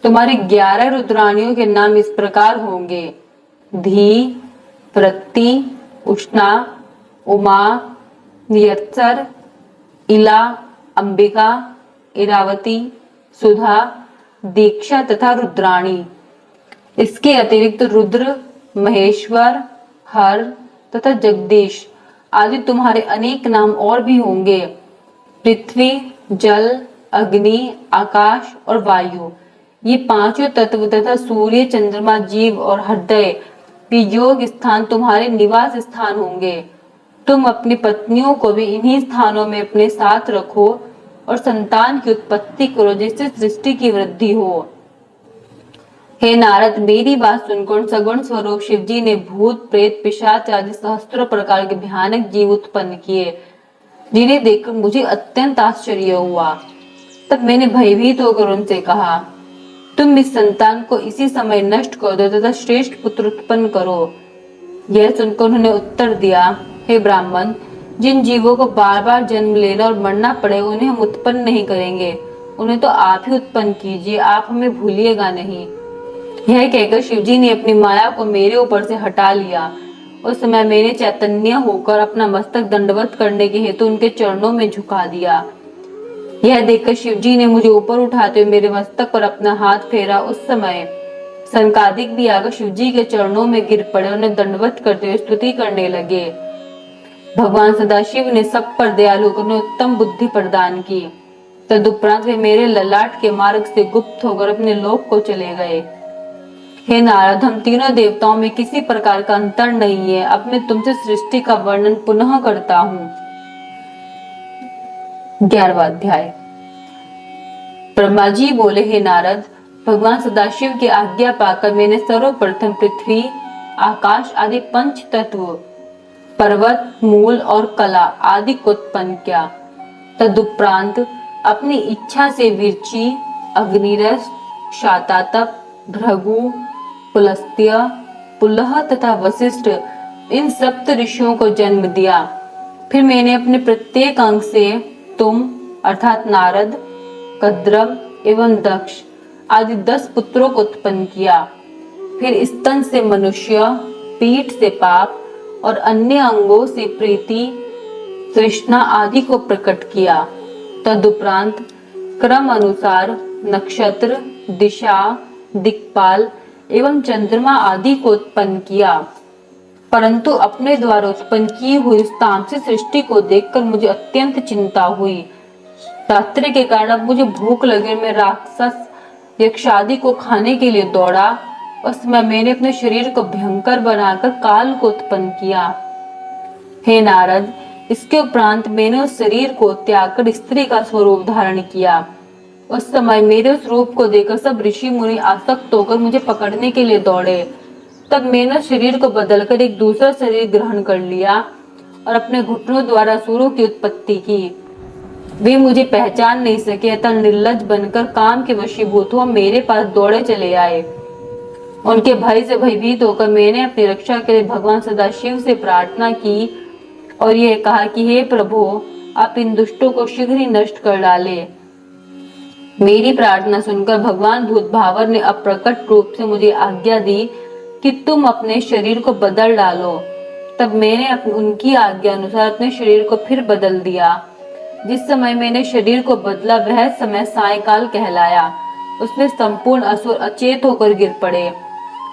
तुम्हारे 11 रुद्राणियों के नाम इस प्रकार होंगे: धी, वृत्ति, उष्णा, उमा, नियत्सर, इला, अंबिका, इरावती, सुधा, दीक्षा तथा रुद्राणी। इसके अतिरिक्त रुद्र, महेश्वर, हर तथा जगदीश आदि तुम्हारे अनेक नाम और भी होंगे। पृथ्वी, जल, अग्नि, आकाश और वायु, ये पांचों तत्व तथा सूर्य, चंद्रमा, जीव और हृदय ये योग स्थान तुम्हारे निवास स्थान होंगे। तुम अपनी पत्नियों को भी इन्हीं स्थानों में अपने साथ रखो और संतान की उत्पत्ति करो, जिससे सृष्टि की वृद्धि हो। हे नारद, मेरी बात सुनकर सगुण स्वरूप शिव जी ने भूत, प्रेत, पिशाच आदि सहस्त्रों प्रकार के भयानक जीव उत्पन्न किए, जिन्हें देखकर मुझे अत्यंत आश्चर्य हुआ। तब मैंने भयभीत होकर उनसे कहा, तुम इस संतान को इसी समय नष्ट कर दो तथा श्रेष्ठ पुत्र उत्पन्न करो। यह सुनकर उन्होंने उत्तर दिया, हे ब्राह्मण, जिन जीवों को बार बार जन्म लेना और मरना पड़े उन्हें हम उत्पन्न नहीं करेंगे, उन्हें तो आप ही उत्पन्न कीजिए, आप हमें भूलिएगा नहीं। यह कहकर शिवजी ने अपनी माया को मेरे ऊपर से हटा लिया। उस समय मैंने चैतन्य होकर अपना मस्तक दंडवत करने के हेतु उनके चरणों में झुका दिया। यह देखकर शिवजी ने मुझे ऊपर उठाते हुए मेरे मस्तक पर अपना हाथ फेरा। उस समय सनकादिक भी आकर शिवजी के चरणों में गिर पड़े, उन्हें दंडवत करते हुए स्तुति करने लगे। भगवान सदाशिव ने सब पर दयालु होकर उन्हें उत्तम बुद्धि प्रदान की। तदुपरांत वे मेरे ललाट के मार्ग से गुप्त होकर अपने लोक को चले गए। हे नारद, हम तीनों देवताओं में किसी प्रकार का अंतर नहीं है। अब मैं तुमसे सृष्टि का वर्णन पुनः करता हूँ। 11वां अध्याय। ब्रह्मा जी बोले, हे नारद, भगवान सदाशिव की आज्ञा पाकर मैंने सर्वप्रथम पृथ्वी, आकाश आदि पंच तत्व, पर्वत, मूल और कला आदि को उत्पन्न किया। तदुपरांत अपनी इच्छा से विरची, अग्निरस, शातातप, भृगु, पुलस्त्य, पुलह तथा वशिष्ठ इन सप्त ऋषियों को जन्म दिया। फिर मैंने अपने प्रत्येक अंग से तुम अर्थात नारद, कद्रव एवं दक्ष आदि 10 पुत्रों को उत्पन्न किया। फिर स्तन से मनुष्य, पीठ से पाप और अन्य अंगों से प्रीति, तृष्णा आदि को प्रकट किया। तदुपरांत क्रम अनुसार नक्षत्र, दिशा, दिक्पाल एवं चंद्रमा आदि को उत्पन्न किया। परंतु अपने द्वारा उत्पन्न की हुई इस तामसी सृष्टि को देखकर मुझे अत्यंत चिंता हुई। रात्रि के कारण अब मुझे भूख लगे, मैं राक्षस यक्षादि को खाने के लिए दौड़ा। उस समय मैंने अपने शरीर को भयंकर बनाकर काल को उत्पन्न किया। हे नारद, इसके उपरांत मैंने उस शरीर को त्याग कर स्त्री का स्वरूप धारण किया। उस समय मेरे उस रूप को देखकर सब ऋषि मुनि आसक्त होकर मुझे पकड़ने के लिए दौड़े। तब मैंने शरीर को बदलकर एक दूसरा शरीर ग्रहण कर लिया और अपने घुटनों द्वारा असुरों की उत्पत्ति की। वे मुझे पहचान नहीं सके, अतः निर्लज्ज बनकर काम के वशीभूत हुआ मेरे पास दौड़े चले आए। उनके भय से भयभीत होकर मैंने अपनी रक्षा के लिए भगवान सदाशिव से प्रार्थना की और यह कहा कि हे प्रभु, आप इन दुष्टों को शीघ्र ही नष्ट कर डाले। मेरी प्रार्थना सुनकर भगवान भूत भावर ने अप्रकट रूप से मुझे आज्ञा दी कि तुम अपने शरीर को बदल डालो। तब मैंने उनकी आज्ञा अनुसार अपने शरीर को फिर बदल दिया। जिस समय मैंने शरीर को बदला वह समय सायकाल कहलाया। उसमें संपूर्ण असुर अचेत होकर गिर पड़े।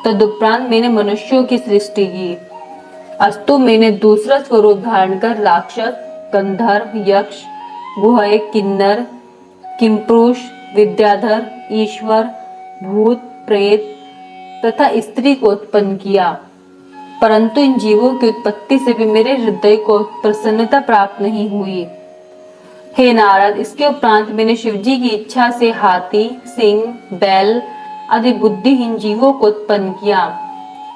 तदुपरांत मैंने मनुष्यों की सृष्टि की। अस्तु मैंने दूसरा स्वरूप धारण कर राक्षस, गंधर्व, यक्ष, गुहे, किन्नर, किंपुरुष, विद्याधर, ईश्वर, भूत, प्रेत तथा स्त्री को उत्पन्न किया। परंतु इन जीवों की उत्पत्ति से भी मेरे हृदय को प्रसन्नता प्राप्त नहीं हुई। हे नारद, इसके उपरांत मैंने शिवजी की इच्छा से हाथी, सिंह, बैल आदि बुद्धिहीन जीवों को उत्पन्न किया।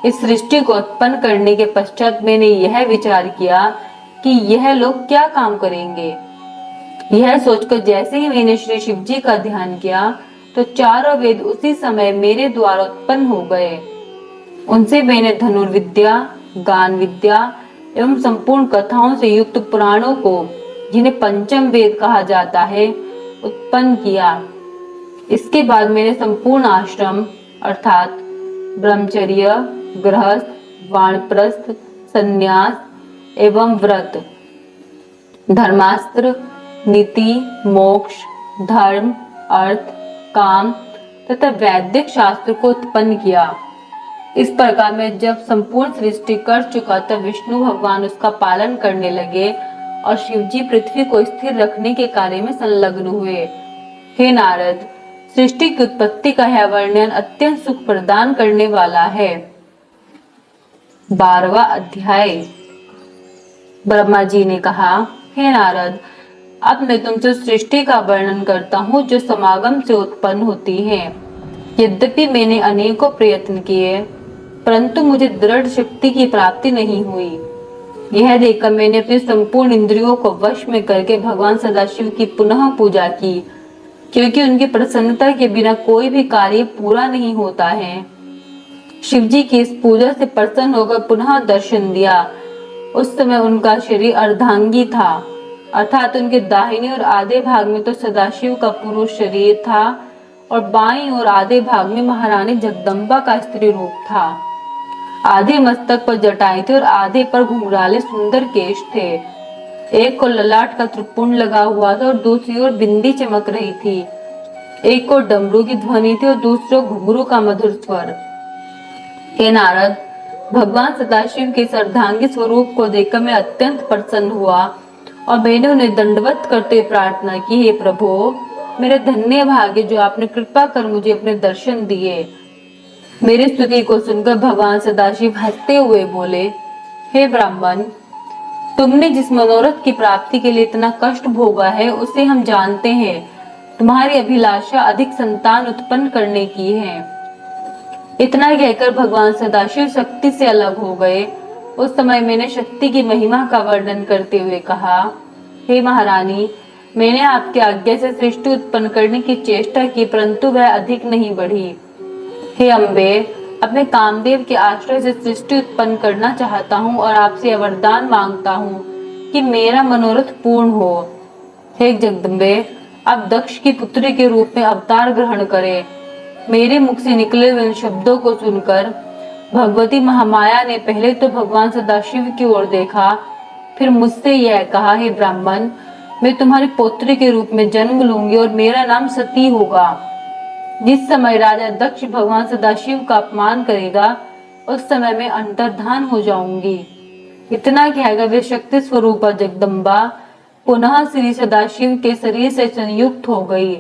इस सृष्टि को उत्पन्न करने के पश्चात मैंने यह विचार किया कि यह लोग क्या काम करेंगे। यह सोचकर जैसे ही मैंने श्री शिवजी का ध्यान किया तो चारों वेद उसी समय मेरे द्वारा उत्पन्न हो गए। उनसे मैंने धनुर्विद्या, गान विद्या एवं संपूर्ण कथाओं से युक्त पुराणों को, जिन्हें पंचम वेद कहा जाता है, उत्पन्न किया। इसके बाद मैंने संपूर्ण आश्रम अर्थात ब्रह्मचर्य, गृहस्थ, वानप्रस्थ, संन्यास एवं व्रत, धर्मास्त्र, नीति, मोक्ष, धर्म, अर्थ, काम तथा वैदिक शास्त्र को उत्पन्न किया। इस प्रकार मैं जब संपूर्ण सृष्टि कर चुका तब विष्णु भगवान उसका पालन करने लगे और शिवजी पृथ्वी को स्थिर रखने के कार्य में संलग्न हुए। हे नारद, सृष्टि की उत्पत्ति का यह वर्णन अत्यंत सुख प्रदान करने वाला है। 12वां अध्याय। ब्रह्मा जी ने कहा, हे नारद, अब मैं तुमसे सृष्टि का वर्णन करता हूँ जो समागम से उत्पन्न होती है। यद्यपि मैंने अनेकों प्रयत्न किए परंतु मुझे दृढ़ शक्ति की प्राप्ति नहीं हुई। यह देखकर मैंने अपने संपूर्ण इंद्रियों को वश में करके भगवान सदाशिव की पुनः पूजा की, क्योंकि उनकी प्रसन्नता के बिना कोई भी कार्य पूरा नहीं होता है। शिवजी की इस पूजा से प्रसन्न होकर पुनः दर्शन दिया। उस समय उनका शरीर अर्धांगी था, अर्थात उनके दाहिने और आधे भाग में तो सदाशिव का पुरुष शरीर था और बाईं और आधे भाग में महारानी जगदम्बा का स्त्री रूप था। आधे मस्तक पर जटाएं थे और आधे पर घुंघराले सुंदर केश थे। एक को ललाट का त्रिपुंड लगा हुआ था और दूसरी ओर बिंदी चमक रही थी। एक को डमरू की ध्वनि थी और दूसरे घुंघरू का मधुर स्वर। हे नारद, भगवान सदाशिव के अर्धांगी स्वरूप को देखकर मैं अत्यंत प्रसन्न हुआ और मैंने उन्हें दंडवत करते प्रार्थना की, हे प्रभु, मेरे धन्य भाग्य जो आपने कृपा कर मुझे अपने दर्शन दिए। मेरी स्तुति को सुनकर भगवान सदाशिव हंसते हुए बोले, हे ब्राह्मण, तुमने जिस मनोरथ की प्राप्ति के लिए इतना कष्ट भोगा है उसे हम जानते हैं। तुम्हारी अभिलाषा अधिक संतान उत्पन्न करने की है। इतना कहकर भगवान सदाशिव शक्ति से अलग हो गए। उस समय मैंने शक्ति की महिमा का वर्णन करते हुए कहा, हे महारानी, मैंने आपकी आज्ञा से सृष्टि उत्पन्न करने की चेष्टा की परंतु वह अधिक नहीं बढ़ी। हे अम्बे, अपने कामदेव के आश्रय से सृष्टि उत्पन्न करना चाहता हूँ और आपसे वरदान मांगता हूँ कि मेरा मनोरथ पूर्ण हो। हे जगदम्बे, आप दक्ष की पुत्री के रूप में अवतार ग्रहण करें। मेरे मुख से निकले हुए शब्दों को सुनकर भगवती महामाया ने पहले तो भगवान सदाशिव की ओर देखा, फिर मुझसे यह कहा, हे ब्राह्मण, मैं तुम्हारी पौत्री के रूप में जन्म लूंगी और मेरा नाम सती होगा। जिस समय राजा दक्ष भगवान सदाशिव का अपमान करेगा उस समय मैं अंतर्धान हो जाऊंगी। इतना कहकर वे शक्ति स्वरूपा जगदम्बा पुनः श्री सदाशिव के शरीर से संयुक्त हो गई।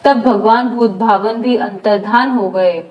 तब भगवान भूत भावन भी अंतर्धान हो गए।